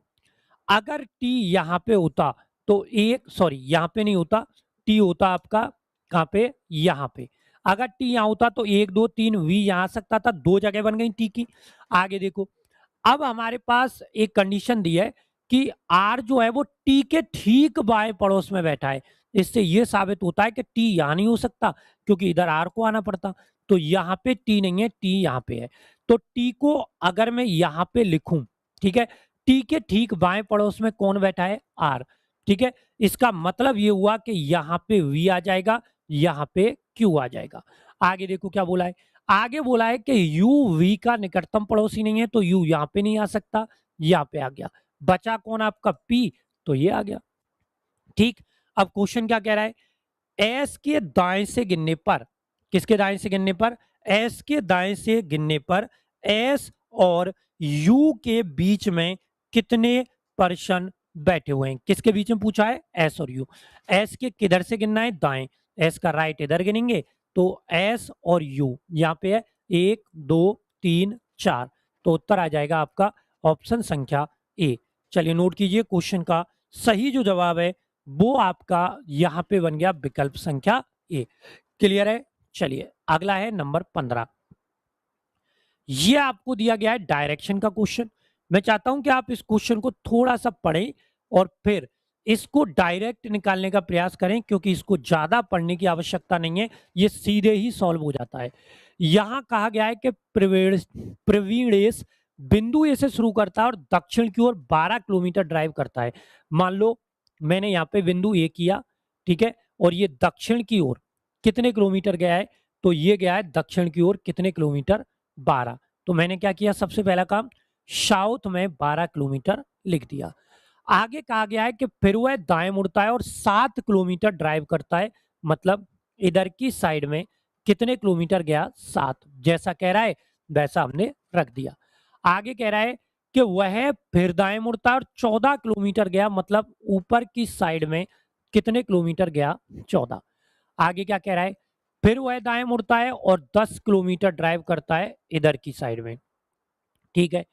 अगर टी यहाँ पे होता तो एक सॉरी यहाँ पे नहीं होता, टी होता आपका कहाँ पे? यहाँ पे। अगर टी यहाँ होता तो 1 2 3 वी यहाँ आ सकता था। दो जगह बन गई टी की। आगे देखो, अब हमारे पास एक कंडीशन दी है कि आर जो है वो टी के ठीक बाएं पड़ोस में बैठा है। इससे ये साबित होता है कि टी यहाँ नहीं हो सकता क्योंकि इधर आर को आना पड़ता। तो यहाँ पे टी नहीं है, टी यहाँ पे है। तो टी को अगर मैं यहाँ पे लिखूं, ठीक है, टी के ठीक बाएं पड़ोस में कौन बैठा है? आर। ठीक है, इसका मतलब ये हुआ कि यहाँ पे वी आ जाएगा, यहाँ पे क्यू आ जाएगा। आगे देखो क्या बोला है। आगे बोला है कि यू वी का निकटतम पड़ोसी नहीं है, तो यू यहाँ पे नहीं आ सकता, यहाँ पे आ गया। बचा कौन आपका? पी, तो ये आ गया। ठीक, अब क्वेश्चन क्या कह रहा है? एस के दाएं से गिनने पर, किसके दाएं से गिनने पर? एस के दाएं से गिनने पर एस और यू के बीच में कितने पर्सन बैठे हुए हैं? किसके बीच में पूछा है? एस और यू। एस के किधर से गिनना है? दाएं। एस का राइट इधर गिनेंगे तो एस और यू यहाँ पे है 1 2 3 4। तो उत्तर आ जाएगा आपका ऑप्शन संख्या ए। चलिए नोट कीजिए, क्वेश्चन का सही जो जवाब है वो आपका यहां पे बन गया विकल्प संख्या ए। क्लियर है? चलिए अगला है नंबर 15। ये आपको दिया गया है डायरेक्शन का क्वेश्चन। मैं चाहता हूं कि आप इस क्वेश्चन को थोड़ा सा पढ़ें और फिर इसको डायरेक्ट निकालने का प्रयास करें, क्योंकि इसको ज्यादा पढ़ने की आवश्यकता नहीं है, ये सीधे ही सॉल्व हो जाता है। यहां कहा गया है कि प्रवीणेश बिंदु ए से शुरू करता है और दक्षिण की ओर 12 किलोमीटर ड्राइव करता है। मान लो मैंने यहाँ पे बिंदु ए किया, ठीक है, और ये दक्षिण की ओर कितने किलोमीटर गया है? तो ये गया है दक्षिण की ओर कितने किलोमीटर? 12। तो मैंने क्या किया? सबसे पहला काम, साउथ में 12 किलोमीटर लिख दिया। आगे कहा गया है कि फिर वह दाएं मुड़ता है और 7 किलोमीटर ड्राइव करता है। मतलब इधर की साइड में कितने किलोमीटर गया? 7। जैसा कह रहा है वैसा हमने रख दिया। आगे कह रहा है कि वह फिर दाएं मुड़ता है और 14 किलोमीटर गया। मतलब ऊपर की साइड में कितने किलोमीटर गया? 14। आगे क्या कह रहा है? फिर वह दाएं मुड़ता है और 10 किलोमीटर ड्राइव करता है इधर की साइड में। ठीक है,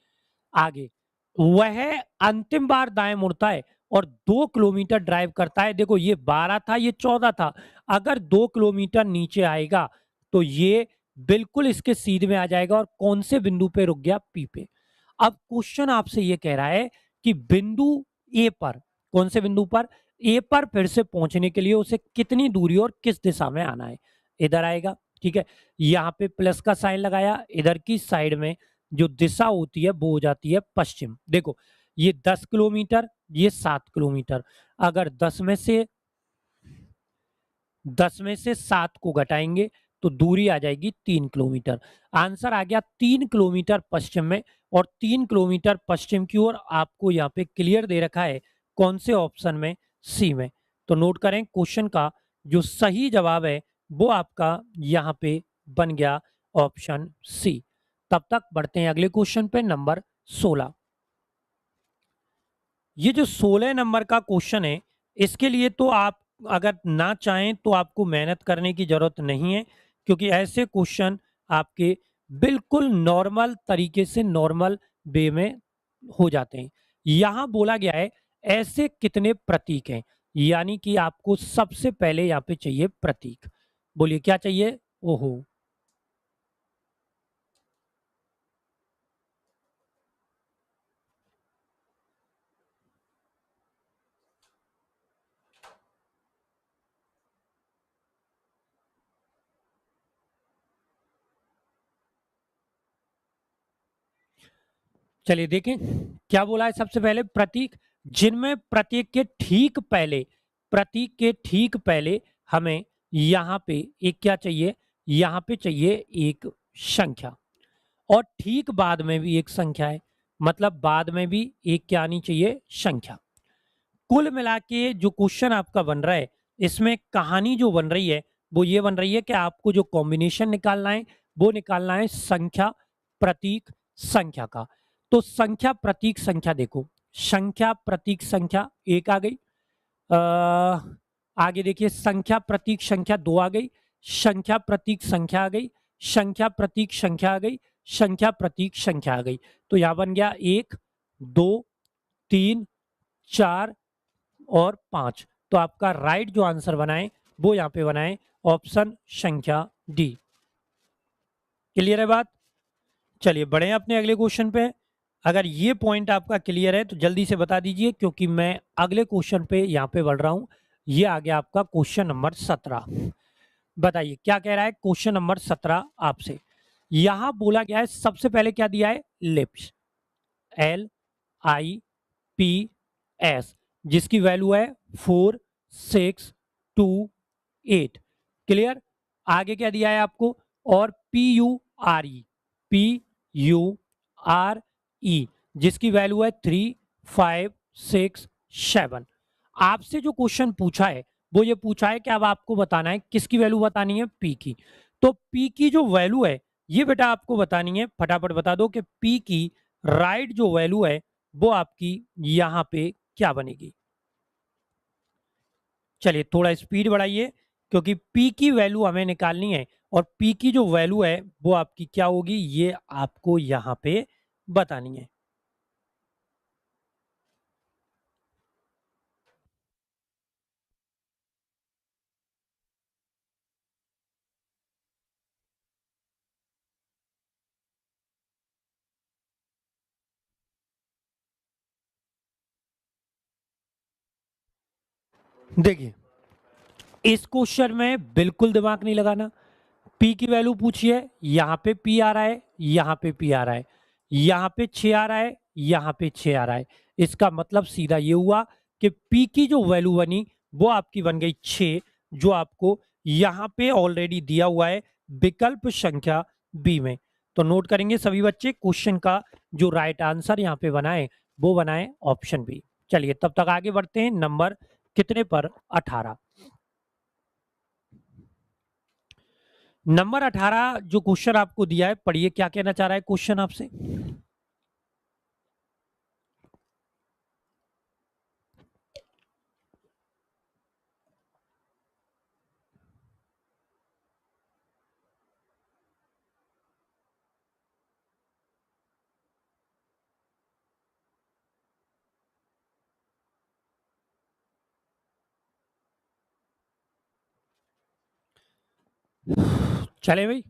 आगे वह अंतिम बार दाएं मुड़ता है और 2 किलोमीटर ड्राइव करता है। देखो ये 12 था, ये 14 था। अगर 2 किलोमीटर नीचे आएगा तो ये बिल्कुल इसके सीध में आ जाएगा और कौन से बिंदु पे रुक गया? पी पे। अब क्वेश्चन आपसे ये कह रहा है कि बिंदु ए पर, कौन से बिंदु पर? ए पर फिर से पहुंचने के लिए उसे कितनी दूरी और किस दिशा में आना है? इधर आएगा। ठीक है, यहाँ पे प्लस का साइन लगाया, इधर की साइड में जो दिशा होती है वो हो जाती है पश्चिम। देखो ये 10 किलोमीटर, ये 7 किलोमीटर। अगर 10 में से 7 को घटाएंगे तो दूरी आ जाएगी 3 किलोमीटर। आंसर आ गया 3 किलोमीटर पश्चिम में। और 3 किलोमीटर पश्चिम की ओर आपको यहाँ पे क्लियर दे रखा है कौन से ऑप्शन में? सी में। तो नोट करें, क्वेश्चन का जो सही जवाब है वो आपका यहाँ पे बन गया ऑप्शन सी। तब तक बढ़ते हैं अगले क्वेश्चन पे, नंबर 16। ये जो 16 नंबर का क्वेश्चन है, इसके लिए तो आप अगर ना चाहें तो आपको मेहनत करने की जरूरत नहीं है, क्योंकि ऐसे क्वेश्चन आपके बिल्कुल नॉर्मल तरीके से, नॉर्मल वे में हो जाते हैं। यहां बोला गया है ऐसे कितने प्रतीक हैं, यानी कि आपको सबसे पहले यहां पे चाहिए प्रतीक। बोलिए क्या चाहिए? ओहो, चलिए देखें क्या बोला है। सबसे पहले प्रतीक, जिनमें प्रतीक के ठीक पहले, प्रतीक के ठीक पहले हमें यहां पे एक क्या चाहिए, यहां पे चाहिए एक संख्या, और ठीक बाद में भी एक संख्या है, मतलब बाद में भी एक क्या आनी चाहिए, संख्या। कुल मिला के जो क्वेश्चन आपका बन रहा है, इसमें कहानी जो बन रही है वो ये बन रही है कि आपको जो कॉम्बिनेशन निकालना है वो निकालना है संख्या प्रतीक संख्या का। तो संख्या प्रतीक संख्या देखो, संख्या प्रतीक संख्या एक आ गई, आगे देखिए संख्या प्रतीक संख्या दो आ गई, संख्या प्रतीक संख्या आ गई, संख्या प्रतीक संख्या आ गई, संख्या प्रतीक संख्या आ गई। तो यहां बन गया एक, दो, तीन, चार और पांच। तो आपका राइट जो आंसर बनाए वो यहां पे बनाए ऑप्शन संख्या डी। क्लियर है बात? चलिए बढ़े अपने अगले क्वेश्चन पे। अगर ये पॉइंट आपका क्लियर है तो जल्दी से बता दीजिए, क्योंकि मैं अगले क्वेश्चन पे यहां पे बढ़ रहा हूं। ये आ गया आपका क्वेश्चन नंबर 17। बताइए क्या कह रहा है क्वेश्चन नंबर 17 आपसे। यहां बोला गया है सबसे पहले क्या दिया है, लिप्स, LIPS, जिसकी वैल्यू है 4628। क्लियर? आगे क्या दिया है आपको, और PURE, जिसकी वैल्यू है 3567। आपसे जो क्वेश्चन पूछा है वो ये पूछा है कि अब आपको बताना है किसकी वैल्यू बतानी है, P की। तो P की जो वैल्यू है ये बेटा आपको बतानी है, फटाफट बता दो कि P की राइट जो वैल्यू है वो आपकी यहां पे क्या बनेगी। चलिए थोड़ा स्पीड बढ़ाइए, क्योंकि P की वैल्यू हमें निकालनी है, और P की जो वैल्यू है वो आपकी क्या होगी ये आपको यहां पे बतानी है। देखिए इस क्वेश्चन में बिल्कुल दिमाग नहीं लगाना। P की वैल्यू पूछी है, यहां पे P आ रहा है, यहां पे P आ रहा है, यहां पे 6 आ रहा है, यहां पे 6 आ रहा है। इसका मतलब सीधा ये हुआ कि P की जो वैल्यू बनी वो आपकी बन गई 6, जो आपको यहां पे ऑलरेडी दिया हुआ है विकल्प संख्या बी में। तो नोट करेंगे सभी बच्चे, क्वेश्चन का जो राइट आंसर यहां पे बनाए वो बनाए ऑप्शन बी। चलिए तब तक आगे बढ़ते हैं, नंबर कितने पर, 18। नंबर 18 जो क्वेश्चन आपको दिया है, पढ़िए क्या कहना चाह रहा है क्वेश्चन आपसे। चले भाई,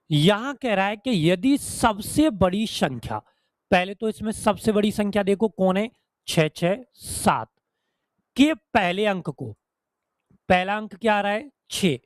यहां कह रहा है कि यदि सबसे बड़ी संख्या, पहले तो इसमें सबसे बड़ी संख्या देखो कौन है, 667 के पहले अंक को, पहला अंक क्या आ रहा है 6।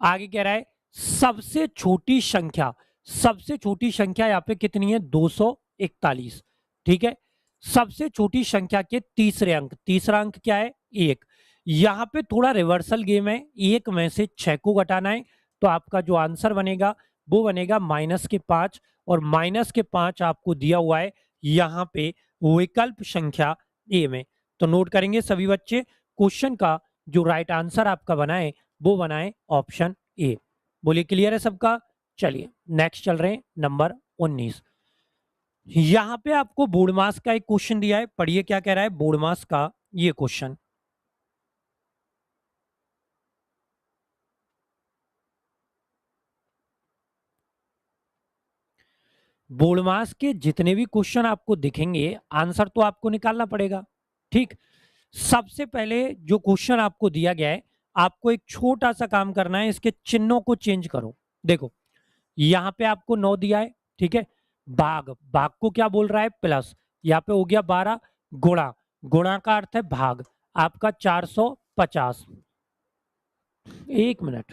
आगे कह रहा है सबसे छोटी संख्या, सबसे छोटी संख्या यहां पे कितनी है, 241। ठीक है, सबसे छोटी संख्या के तीसरे अंक, तीसरा अंक क्या है, एक। यहां पे थोड़ा रिवर्सल गेम है, एक में से 6 को घटाना है। तो आपका जो आंसर बनेगा वो बनेगा -5, और -5 आपको दिया हुआ है यहां पे विकल्प संख्या ए में। तो नोट करेंगे सभी बच्चे, क्वेश्चन का जो राइट आंसर आपका बनाए वो बनाए ऑप्शन ए। बोलिए क्लियर है सबका। चलिए नेक्स्ट चल रहे हैं नंबर 19। यहां पे आपको बोर्ड मास का एक क्वेश्चन दिया है, पढ़िए क्या कह रहा है बोर्ड मास का ये क्वेश्चन। बोर्ड मास के जितने भी क्वेश्चन आपको दिखेंगे आंसर तो आपको निकालना पड़ेगा। ठीक, सबसे पहले जो क्वेश्चन आपको दिया गया है, आपको एक छोटा सा काम करना है, इसके चिन्हों को चेंज करो। देखो यहां पे आपको 9 दिया है, ठीक है। भाग, भाग को क्या बोल रहा है प्लस, यहाँ पे हो गया 12, गुणा, गुणा का अर्थ है भाग, आपका 450। एक मिनट,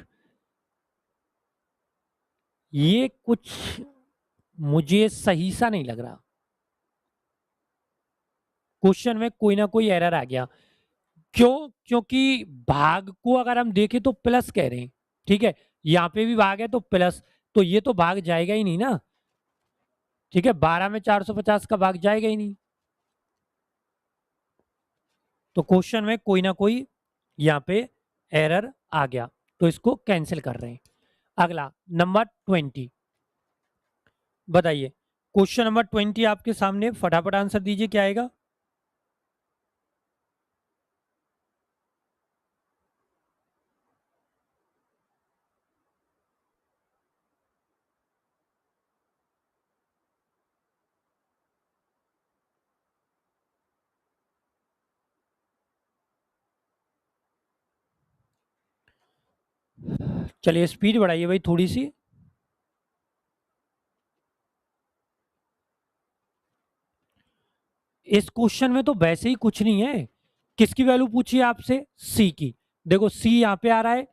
ये कुछ मुझे सही सा नहीं लग रहा, क्वेश्चन में कोई ना कोई एरर आ गया। क्यों? क्योंकि भाग को अगर हम देखें तो प्लस कह रहे हैं, ठीक है, यहाँ पे भी भाग है तो प्लस, तो ये तो भाग जाएगा ही नहीं ना, ठीक है, 12 में 450 का भाग जाएगा ही नहीं, तो क्वेश्चन में कोई ना कोई यहाँ पे एरर आ गया, तो इसको कैंसिल कर रहे हैं। अगला नंबर 20, बताइए क्वेश्चन नंबर 20 आपके सामने, फटाफट आंसर दीजिए क्या आएगा। चलिए स्पीड बढ़ाइए भाई थोड़ी सी। इस क्वेश्चन में तो वैसे ही कुछ नहीं है, किसकी वैल्यू पूछी है आपसे, सी की। देखो सी यहाँ पे आ रहा है,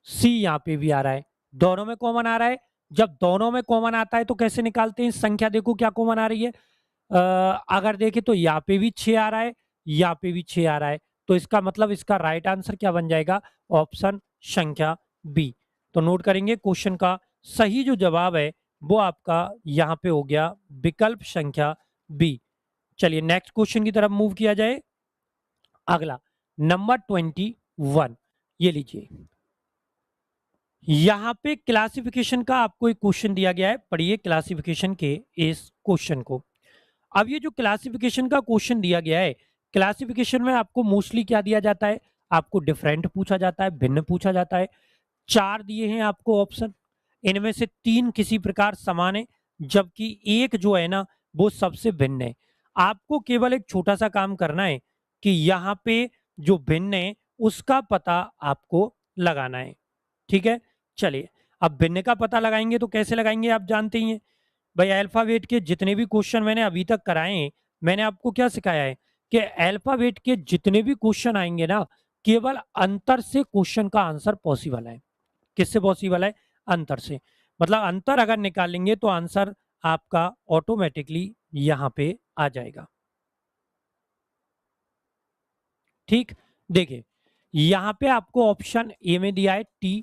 सी यहाँ पे भी आ रहा है, दोनों में कॉमन आ रहा है। जब दोनों में कॉमन आता है तो कैसे निकालते हैं संख्या, देखो क्या कॉमन आ रही है। अगर देखें तो यहाँ पे भी 6 आ रहा है, यहाँ पे भी 6 आ रहा है, तो इसका मतलब इसका राइट आंसर क्या बन जाएगा, ऑप्शन संख्या बी। तो नोट करेंगे क्वेश्चन का सही जो जवाब है वो आपका यहाँ पे हो गया विकल्प संख्या बी। चलिए नेक्स्ट क्वेश्चन की तरफ मूव किया जाए। अगला नंबर 21, ये लीजिए, यहां पे क्लासिफिकेशन का आपको एक क्वेश्चन दिया गया है, पढ़िए क्लासिफिकेशन के इस क्वेश्चन को। अब ये जो क्लासिफिकेशन का क्वेश्चन दिया गया है, क्लासिफिकेशन में आपको मोस्टली क्या दिया जाता है, आपको डिफरेंट पूछा जाता है, भिन्न पूछा जाता है। 4 दिए हैं आपको ऑप्शन, इनमें से 3 किसी प्रकार समान है, जबकि एक जो है ना वो सबसे भिन्न है। आपको केवल एक छोटा सा काम करना है कि यहाँ पे जो भिन्न है उसका पता आपको लगाना है, ठीक है। चलिए अब भिन्न का पता लगाएंगे तो कैसे लगाएंगे आप जानते ही हैं भाई। अल्फाबेट के जितने भी क्वेश्चन मैंने अभी तक कराए हैं, मैंने आपको क्या सिखाया है कि अल्फाबेट के जितने भी क्वेश्चन आएंगे ना, केवल अंतर से क्वेश्चन का आंसर पॉसिबल है। किससे पॉसिबल है, अंतर से, मतलब अंतर अगर निकालेंगे तो आंसर आपका ऑटोमेटिकली यहां पे आ जाएगा। ठीक, देखिए यहां पे आपको ऑप्शन ए में दिया है टी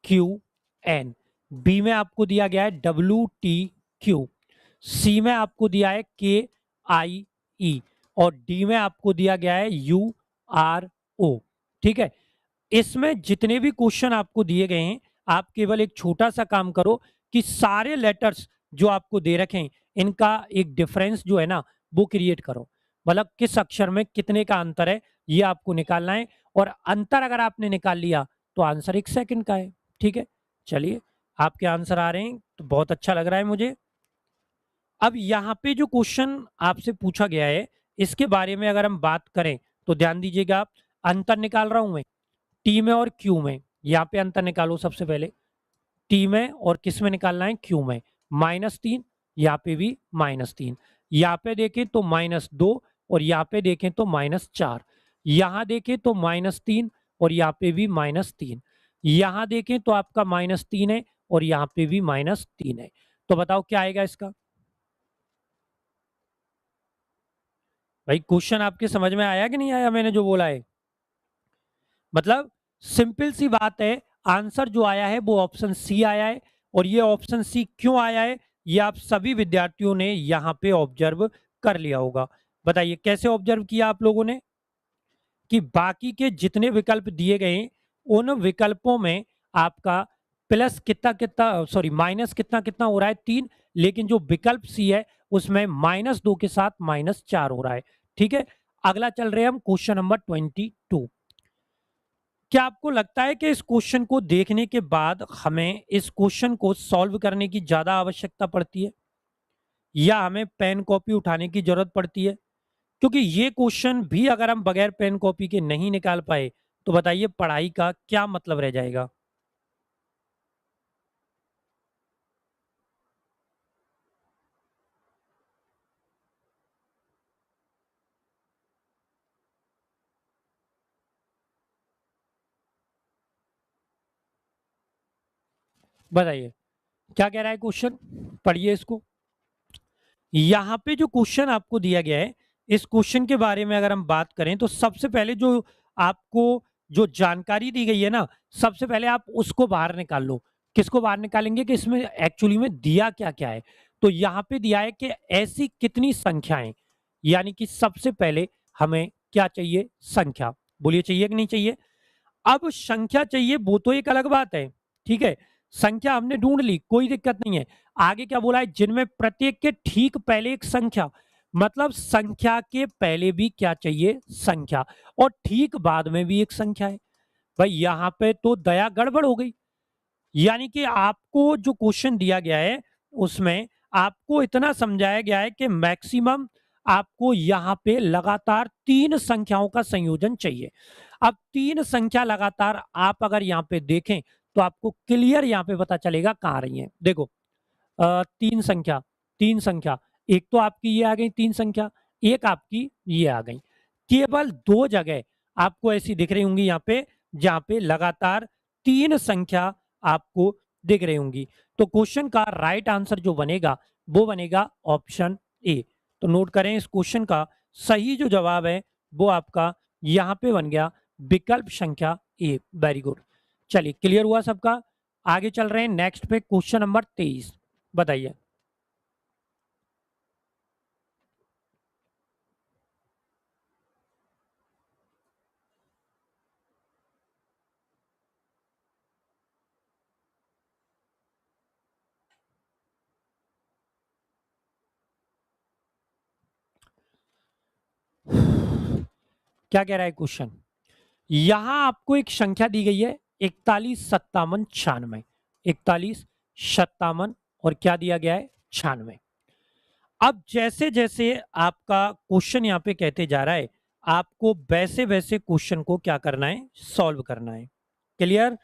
क्यू एन, बी में आपको दिया गया है डब्ल्यू टी क्यू, सी में आपको दिया है के आई ई, और डी में आपको दिया गया है यू आर ओ। ठीक है, इसमें जितने भी क्वेश्चन आपको दिए गए हैं, आप केवल एक छोटा सा काम करो कि सारे लेटर्स जो आपको दे रखे हैं इनका एक डिफरेंस जो है ना वो क्रिएट करो, मतलब किस अक्षर में कितने का अंतर है ये आपको निकालना है, और अंतर अगर आपने निकाल लिया तो आंसर 1 सेकंड का है। ठीक है, चलिए आपके आंसर आ रहे हैं तो बहुत अच्छा लग रहा है मुझे। अब यहाँ पे जो क्वेश्चन आपसे पूछा गया है इसके बारे में अगर हम बात करें तो ध्यान दीजिएगा, आप अंतर निकाल रहा हूं मैं टी में और क्यू में, यहाँ पे अंतर निकालो सबसे पहले, टी में और किस में निकालना है, क्यू में। -3, यहाँ पे भी -3, यहाँ पे देखें तो -2, और यहाँ पे देखें तो -4, यहाँ देखें तो -3 और यहाँ पे भी -3, यहाँ देखें तो आपका -3 है और यहाँ पे भी -3 है। तो बताओ क्या आएगा इसका। भाई क्वेश्चन आपके समझ में आया कि नहीं आया मैंने जो बोला है, मतलब सिंपल सी बात है, आंसर जो आया है वो ऑप्शन सी आया है, और ये ऑप्शन सी क्यों आया है ये आप सभी विद्यार्थियों ने यहाँ पे ऑब्जर्व कर लिया होगा। बताइए कैसे ऑब्जर्व किया आप लोगों ने, कि बाकी के जितने विकल्प दिए गए हैं, उन विकल्पों में आपका प्लस कितना कितना, सॉरी माइनस कितना कितना हो रहा है 3, लेकिन जो विकल्प सी है उसमें -2 के साथ -4 हो रहा है। ठीक है, अगला चल रहे हैं हम क्वेश्चन नंबर 22। क्या आपको लगता है कि इस क्वेश्चन को देखने के बाद हमें इस क्वेश्चन को सॉल्व करने की ज्यादा आवश्यकता पड़ती है या हमें पेन कॉपी उठाने की जरूरत पड़ती है? क्योंकि ये क्वेश्चन भी अगर हम बगैर पेन कॉपी के नहीं निकाल पाए तो बताइए पढ़ाई का क्या मतलब रह जाएगा? बताइए क्या कह रहा है क्वेश्चन, पढ़िए इसको। यहाँ पे जो क्वेश्चन आपको दिया गया है, इस क्वेश्चन के बारे में अगर हम बात करें तो सबसे पहले जो आपको जो जानकारी दी गई है ना, सबसे पहले आप उसको बाहर निकाल लो। किसको बाहर निकालेंगे कि इसमें एक्चुअली में दिया क्या क्या है? तो यहाँ पे दिया है कि ऐसी कितनी संख्याएं, यानी कि सबसे पहले हमें क्या चाहिए? संख्या। बोलिए चाहिए कि नहीं चाहिए? अब संख्या चाहिए वो तो एक अलग बात है, ठीक है, संख्या हमने ढूंढ ली, कोई दिक्कत नहीं है। आगे क्या बोला है? जिनमें प्रत्येक के ठीक पहले एक संख्या, मतलब संख्या के पहले भी क्या चाहिए? संख्या, और ठीक बाद में भी एक संख्या है। भाई यहाँ पे तो दया गड़बड़ हो गई। यानी कि आपको जो क्वेश्चन दिया गया है उसमें आपको इतना समझाया गया है कि मैक्सिमम आपको यहाँ पे लगातार 3 संख्याओं का संयोजन चाहिए। अब 3 संख्या लगातार आप अगर यहाँ पे देखें तो आपको क्लियर यहाँ पे पता चलेगा कहाँ रही है। देखो 3 संख्या, 3 संख्या, एक तो आपकी ये आ गई 3 संख्या, एक आपकी ये आ गई। केवल 2 जगह आपको ऐसी दिख रही होंगी यहाँ पे जहाँ पे लगातार 3 संख्या आपको दिख रही होंगी। तो क्वेश्चन का राइट आंसर जो बनेगा वो बनेगा ऑप्शन ए। तो नोट करें इस क्वेश्चन का सही जो जवाब है वो आपका यहाँ पे बन गया विकल्प संख्या ए। Very good. चलिए क्लियर हुआ सबका? आगे चल रहे हैं नेक्स्ट पे, क्वेश्चन नंबर 23। बताइए। क्या कह रहा है क्वेश्चन? यहां आपको एक संख्या दी गई है 41, 57, 96। 41, 57 और क्या दिया गया है? 96। अब जैसे जैसे आपका क्वेश्चन यहाँ पे कहते जा रहा है, आपको वैसे वैसे क्वेश्चन को क्या करना है? सॉल्व करना है। क्लियर?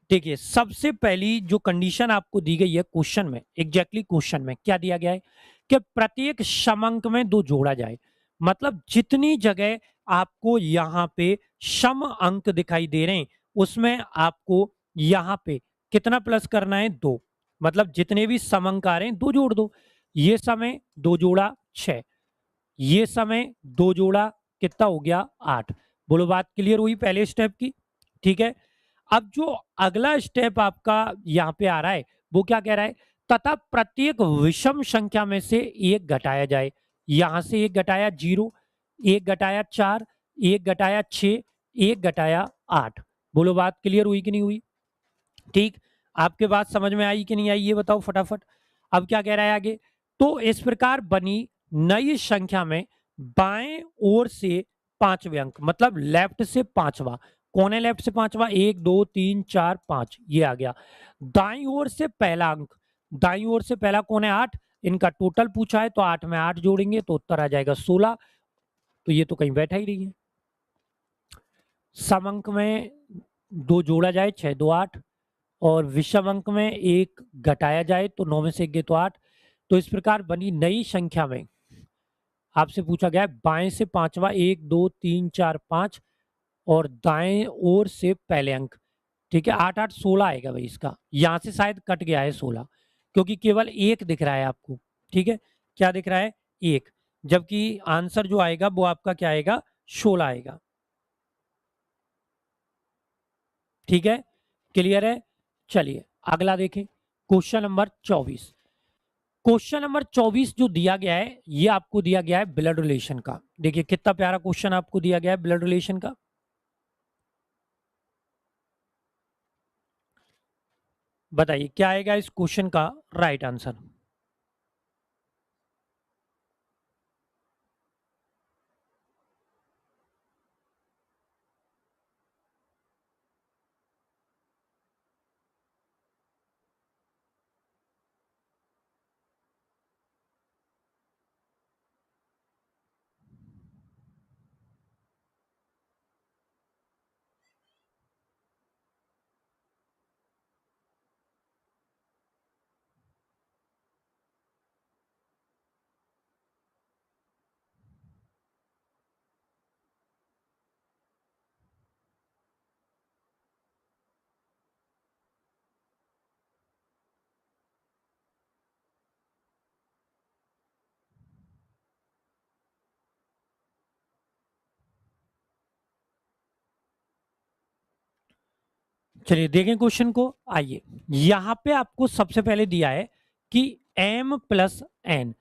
देखिए सबसे पहली जो कंडीशन आपको दी गई है क्वेश्चन में, एग्जैक्टली क्वेश्चन में क्या दिया गया है कि प्रत्येक समअंक में 2 जोड़ा जाए। मतलब जितनी जगह आपको यहाँ पे सम अंक दिखाई दे रहे हैं उसमें आपको यहाँ पे कितना प्लस करना है? 2। मतलब जितने भी सम अंक आ रहे हैं 2 जोड़ दो। ये समय 2 जोड़ा 6, ये समय 2 जोड़ा कितना हो गया? 8। बोलो बात क्लियर हुई पहले स्टेप की? ठीक है, अब जो अगला स्टेप आपका यहाँ पे आ रहा है वो क्या कह रहा है? तथा प्रत्येक विषम संख्या में से एक घटाया जाए। यहां से एक घटाया 0, एक घटाया 4, एक घटाया 6, एक घटाया 8। बोलो बात क्लियर हुई कि नहीं हुई? ठीक, आपके बात समझ में आई कि नहीं आई ये बताओ फटाफट। अब क्या कह रहा है आगे? तो इस प्रकार बनी नई संख्या में बाएं ओर से पांचवें अंक, मतलब लेफ्ट से पांचवा, कौन है लेफ्ट से पांचवा? 1 2 3 4 5, ये आ गया। दाईं ओर से पहला अंक, दाईं ओर से पहला कौन है? 8। इनका टोटल पूछा है तो 8 में 8 जोड़ेंगे तो उत्तर आ जाएगा 16। तो ये तो कहीं बैठा ही नहीं है। सम अंक में 2 जोड़ा जाए 6 2 8, और विषम अंक में 1 घटाया जाए तो 9 में से 1 गए तो 8। तो इस प्रकार बनी नई संख्या में आपसे पूछा गया है बाएं से पांचवा, 1 2 3 4 5, और दाएं ओर से पहले अंक। ठीक है, 8 8 16 आएगा भाई इसका। यहां से शायद कट गया है 16 क्योंकि केवल एक दिख रहा है आपको। ठीक है, क्या दिख रहा है? एक, जबकि आंसर जो आएगा वो आपका क्या आएगा? 16 आएगा। ठीक है, क्लियर है? चलिए अगला देखें, क्वेश्चन नंबर 24। क्वेश्चन नंबर 24 जो दिया गया है ये आपको दिया गया है ब्लड रिलेशन का। देखिए कितना प्यारा क्वेश्चन आपको दिया गया है ब्लड रिलेशन का। बताइए क्या आएगा इस क्वेश्चन का राइट आंसर। चलिए देखें क्वेश्चन को। आइए, यहां पे आपको सबसे पहले दिया है कि m प्लस n,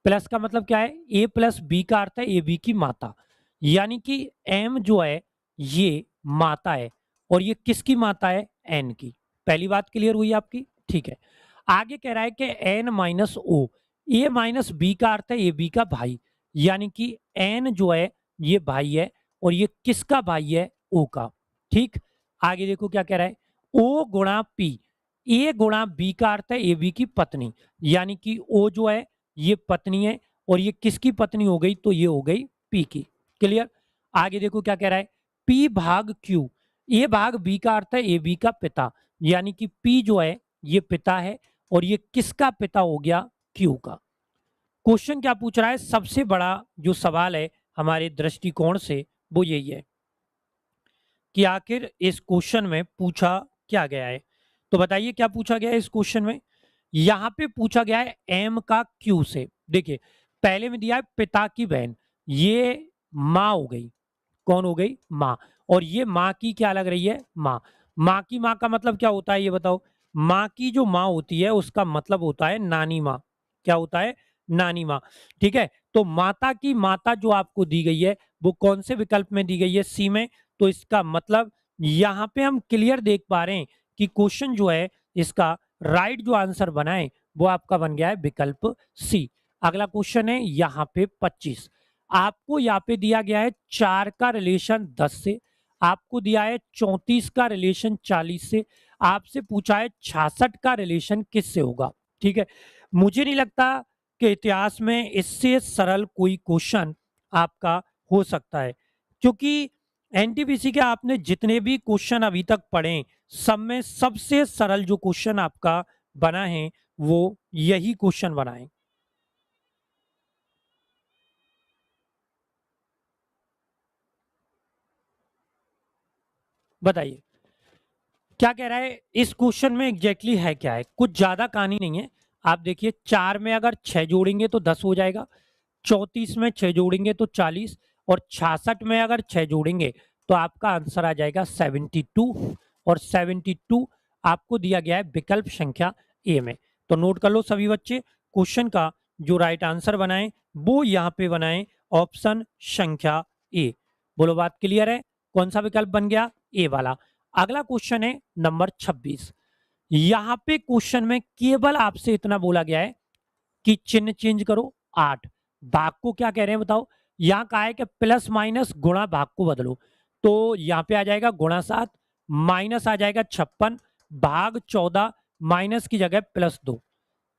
प्लस का मतलब क्या है, a प्लस b का अर्थ है ए बी की माता, यानी कि m जो है ये माता है और ये किसकी माता है, n की। पहली बात क्लियर हुई आपकी, ठीक है। आगे कह रहा है कि n minus O, a minus b का अर्थ है ए बी का भाई, यानी कि n जो है ये भाई है और ये किसका भाई है, o का। ठीक, आगे देखो क्या कह रहा है, ओ गुणा पी, ए गुणा बी का अर्थ है ए बी की पत्नी, यानी कि ओ जो है ये पत्नी है और ये किसकी पत्नी हो गई, तो ये हो गई पी की। क्लियर। आगे देखो क्या कह रहा है, पी भाग क्यू, ए भाग बी का अर्थ है ए बी का पिता, यानी कि पी जो है ये पिता है और ये किसका पिता हो गया, क्यू का। क्वेश्चन क्या पूछ रहा है, सबसे बड़ा जो सवाल है हमारे दृष्टिकोण से वो यही है कि आखिर इस क्वेश्चन में पूछा क्या गया है। तो बताइए क्या पूछा गया है इस क्वेश्चन में। यहां पे पूछा गया है एम का क्यू से। देखिए पहले में दिया है पिता की बहन, ये माँ हो गई, कौन हो गई, माँ, और ये माँ की क्या लग रही है, माँ। माँ की माँ का मतलब क्या होता है ये बताओ। माँ की जो माँ होती है उसका मतलब होता है नानी माँ। क्या होता है, नानी माँ। ठीक है, तो माता की माता जो आपको दी गई है वो कौन से विकल्प में दी गई है, सी में। तो इसका मतलब यहाँ पे हम क्लियर देख पा रहे हैं कि क्वेश्चन जो है इसका राइट जो आंसर बना है वो आपका बन गया है विकल्प सी। अगला क्वेश्चन है यहाँ पे 25। आपको यहाँ पे दिया गया है 4 का रिलेशन 10 से, आपको दिया है 34 का रिलेशन 40 से, आपसे पूछा है 66 का रिलेशन किससे होगा। ठीक है, मुझे नहीं लगता कि इतिहास में इससे सरल कोई क्वेश्चन आपका हो सकता है, क्योंकि एनटीपीसी के आपने जितने भी क्वेश्चन अभी तक पढ़े सब में सबसे सरल जो क्वेश्चन आपका बना है वो यही क्वेश्चन बना है। बताइए क्या कह रहा है इस क्वेश्चन में एग्जैक्टली है क्या है, कुछ ज्यादा कहानी नहीं है। आप देखिए 4 में अगर 6 जोड़ेंगे तो 10 हो जाएगा, 34 में 6 जोड़ेंगे तो 40, और 66 में अगर 6 जोड़ेंगे तो आपका आंसर आ जाएगा 72, और 72 आपको दिया गया है विकल्प संख्या ए में। तो नोट कर लो सभी बच्चे, क्वेश्चन का जो राइट आंसर बनाए वो यहाँ पे बनाए ऑप्शन संख्या ए। बोलो बात क्लियर है, कौन सा विकल्प बन गया, ए वाला। अगला क्वेश्चन है नंबर 26। यहां पे क्वेश्चन में केवल आपसे इतना बोला गया है कि चिन्ह चेंज करो 8, भाग को क्या कह रहे हैं बताओ। यहां कहा है कि प्लस माइनस गुणा भाग को बदलो, तो यहां पे आ जाएगा गुणा 7, माइनस आ जाएगा 56, भाग 14, माइनस की जगह +2,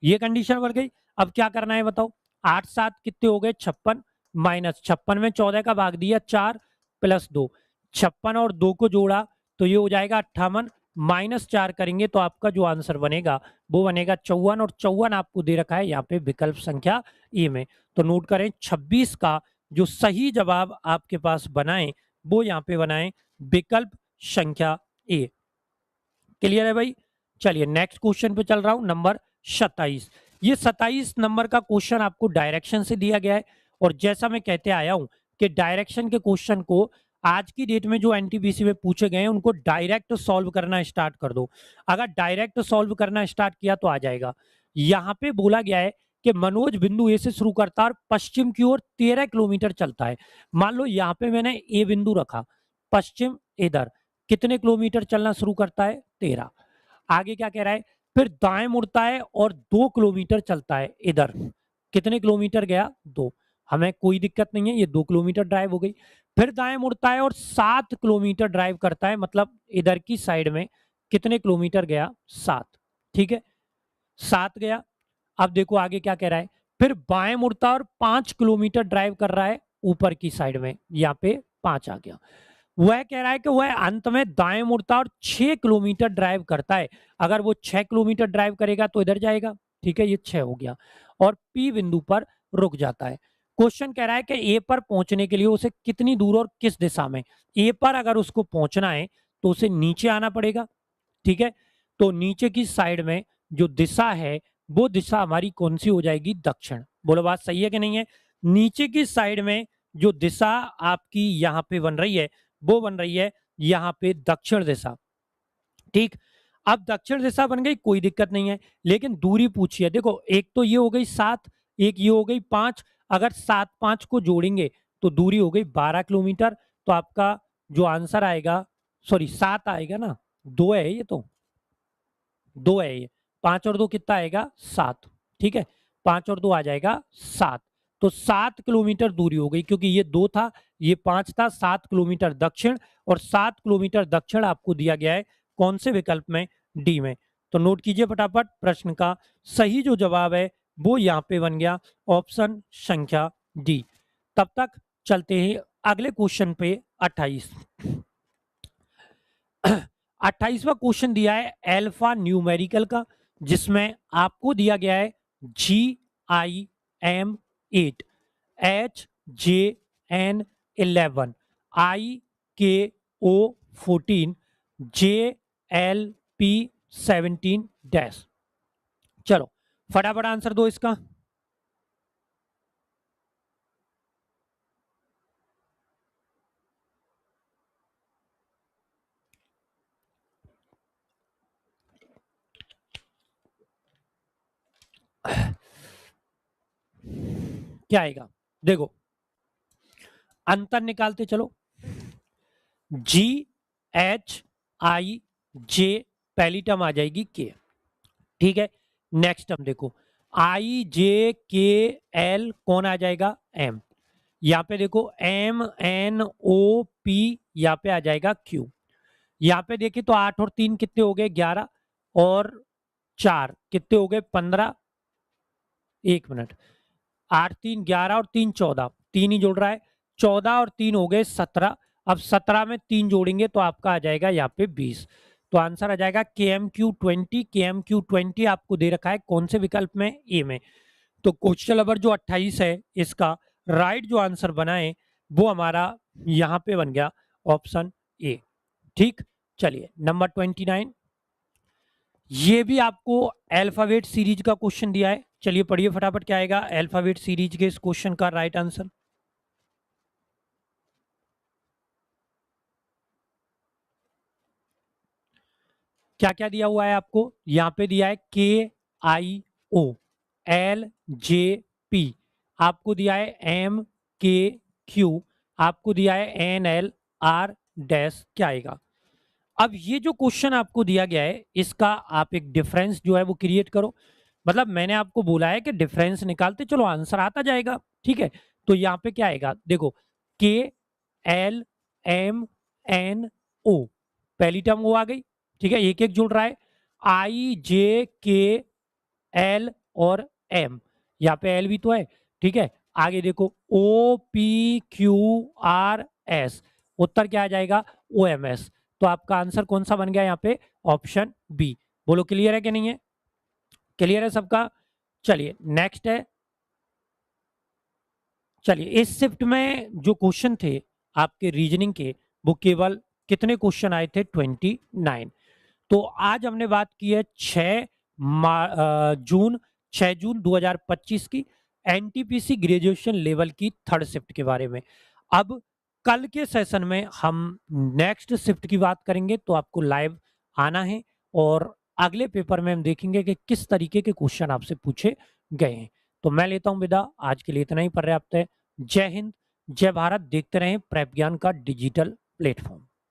ये कंडीशन बन गई। अब क्या करना है बताओ, 8 7 कितने हो गए 56, माइनस 56 में 14 का भाग दिया 4, +2, 56 और 2 को जोड़ा तो ये हो जाएगा 58, -4 करेंगे तो आपका जो आंसर बनेगा वो बनेगा 54, और 54 आपको दे रखा है यहाँ पे विकल्प संख्या ए में। तो नोट करें 26 का जो सही जवाब आपके पास बनाए वो यहाँ पे बनाए विकल्प संख्या ए। क्लियर है भाई। चलिए नेक्स्ट क्वेश्चन पे चल रहा हूं, नंबर 27। ये 27 नंबर का क्वेश्चन आपको डायरेक्शन से दिया गया है, और जैसा मैं कहते आया हूं कि डायरेक्शन के क्वेश्चन को आज की डेट में जो एनटीपीसी में पूछे गए हैं उनको डायरेक्ट सॉल्व करना स्टार्ट कर दो। अगर डायरेक्ट सॉल्व करना स्टार्ट किया तो आ जाएगा। यहां पे बोला गया है कि मनोज बिंदु ए से शुरू करता है और पश्चिम की ओर 13 किलोमीटर चलता है। मान लो यहाँ पे मैंने ए बिंदु रखा, पश्चिम इधर कितने किलोमीटर चलना शुरू करता है, 13। आगे क्या कह रहा है, फिर दाएं मुड़ता है और 2 किलोमीटर चलता है इधर। कितने किलोमीटर गया? 2। हमें कोई दिक्कत नहीं है, ये 2 किलोमीटर ड्राइव हो गई। फिर दाएं मुड़ता है और 7 किलोमीटर ड्राइव करता है, मतलब इधर की साइड में कितने किलोमीटर गया? 7। ठीक है, 7 गया। अब देखो आगे क्या कह रहा है, फिर बाएं मुड़ता है और 5 किलोमीटर ड्राइव कर रहा है ऊपर की साइड में, यहाँ पे 5 आ गया। वह कह रहा है कि वह अंत में दाएं मुड़ता और 6 किलोमीटर ड्राइव करता है। अगर वो 6 किलोमीटर ड्राइव करेगा तो इधर जाएगा। ठीक है, ये 6 हो गया और पी बिंदु पर रुक जाता है। क्वेश्चन कह रहा है कि ए पर पहुंचने के लिए उसे कितनी दूर और किस दिशा में? ए पर अगर उसको पहुंचना है तो उसे नीचे आना पड़ेगा। ठीक है, तो नीचे की साइड में जो दिशा है वो दिशा हमारी कौन सी हो जाएगी? दक्षिण। बोलो बात सही है कि नहीं है? नीचे की साइड में जो दिशा आपकी यहाँ पे बन रही है वो बन रही है यहाँ पे दक्षिण दिशा। ठीक, अब दक्षिण दिशा बन गई, कोई दिक्कत नहीं है, लेकिन दूरी पूछी है। देखो एक तो ये हो गई 7, एक ये हो गई 5। अगर 7 5 को जोड़ेंगे तो दूरी हो गई 12 किलोमीटर। तो आपका जो आंसर आएगा, सॉरी 7 आएगा ना, 2 है ये, तो 2 है ये। 5 और 2 कितना आएगा? 7। ठीक है, 5 और 2 आ जाएगा 7। तो 7 किलोमीटर दूरी हो गई, क्योंकि ये 2 था, ये 5 था। 7 किलोमीटर दक्षिण, और 7 किलोमीटर दक्षिण आपको दिया गया है कौन से विकल्प में? डी में। तो नोट कीजिए फटाफट, प्रश्न का सही जो जवाब है वो यहाँ पे बन गया ऑप्शन संख्या डी। तब तक चलते हैं अगले क्वेश्चन पे, 28। 28वां क्वेश्चन दिया है अल्फा न्यूमेरिकल का, जिसमें आपको दिया गया है GIM 8, HJN 11, IKO 14, JLP 17 dash. चलो फटाफट आंसर दो इसका। क्या आएगा? देखो अंतर निकालते चलो। GHIJ पहली टर्म आ जाएगी के। ठीक है, नेक्स्ट टर्म देखो IJKL कौन आ जाएगा? M। यहाँ पे देखो MNOP, यहाँ पे आ जाएगा Q। यहाँ पे देखिए तो 8 और 3 कितने हो गए? 11, और 4 कितने हो गए? 15। 1 मिनट, 8 3 11 और 3 14, 3 ही जुड़ रहा है। 14 और 3 हो गए 17। अब 17 में 3 जोड़ेंगे तो आपका आ जाएगा यहाँ पे 20। तो आंसर आ जाएगा KMQ 20। KMQ 20 आपको दे रखा है कौन से विकल्प में? ए में। तो क्वेश्चन नंबर जो 28 है इसका राइट जो आंसर बना है वो हमारा यहाँ पे बन गया ऑप्शन ए। ठीक, चलिए नंबर 29। ये भी आपको अल्फाबेट सीरीज का क्वेश्चन दिया है। चलिए पढ़िए फटाफट, क्या आएगा अल्फाबेट सीरीज के इस क्वेश्चन का राइट आंसर? क्या क्या दिया हुआ है आपको? यहाँ पे दिया है KIO LJP, आपको दिया है MKQ, आपको दिया है NLR डैश। क्या आएगा? अब ये जो क्वेश्चन आपको दिया गया है इसका आप एक डिफरेंस जो है वो क्रिएट करो। मतलब मैंने आपको बोला है कि डिफरेंस निकालते चलो आंसर आता जाएगा। ठीक है, तो यहाँ पे क्या आएगा? देखो KLMNO पहली टर्म वो आ गई। ठीक है, एक एक जुड़ रहा है। IJKL और M, यहाँ पे L भी तो है। ठीक है, आगे देखो OPQRS, उत्तर क्या आ जाएगा? OMS। तो आपका आंसर कौन सा बन गया यहाँ पे? Option B. बोलो क्लियर है कि नहीं है? क्लियर है सबका? चलिए नेक्स्ट है। चलिए इस शिफ्ट में जो क्वेश्चन थे आपके रीजनिंग के, वो केवल कितने क्वेश्चन आए थे? 29। तो आज हमने बात की है 6 जून 2025 की एनटीपीसी ग्रेजुएशन लेवल की थर्ड शिफ्ट के बारे में। अब कल के सेशन में हम नेक्स्ट शिफ्ट की बात करेंगे, तो आपको लाइव आना है और अगले पेपर में हम देखेंगे कि किस तरीके के क्वेश्चन आपसे पूछे गए हैं। तो मैं लेता हूं विदा, आज के लिए इतना ही पर्याप्त है। जय हिंद, जय भारत। देखते रहें प्रेप ज्ञान का डिजिटल प्लेटफॉर्म।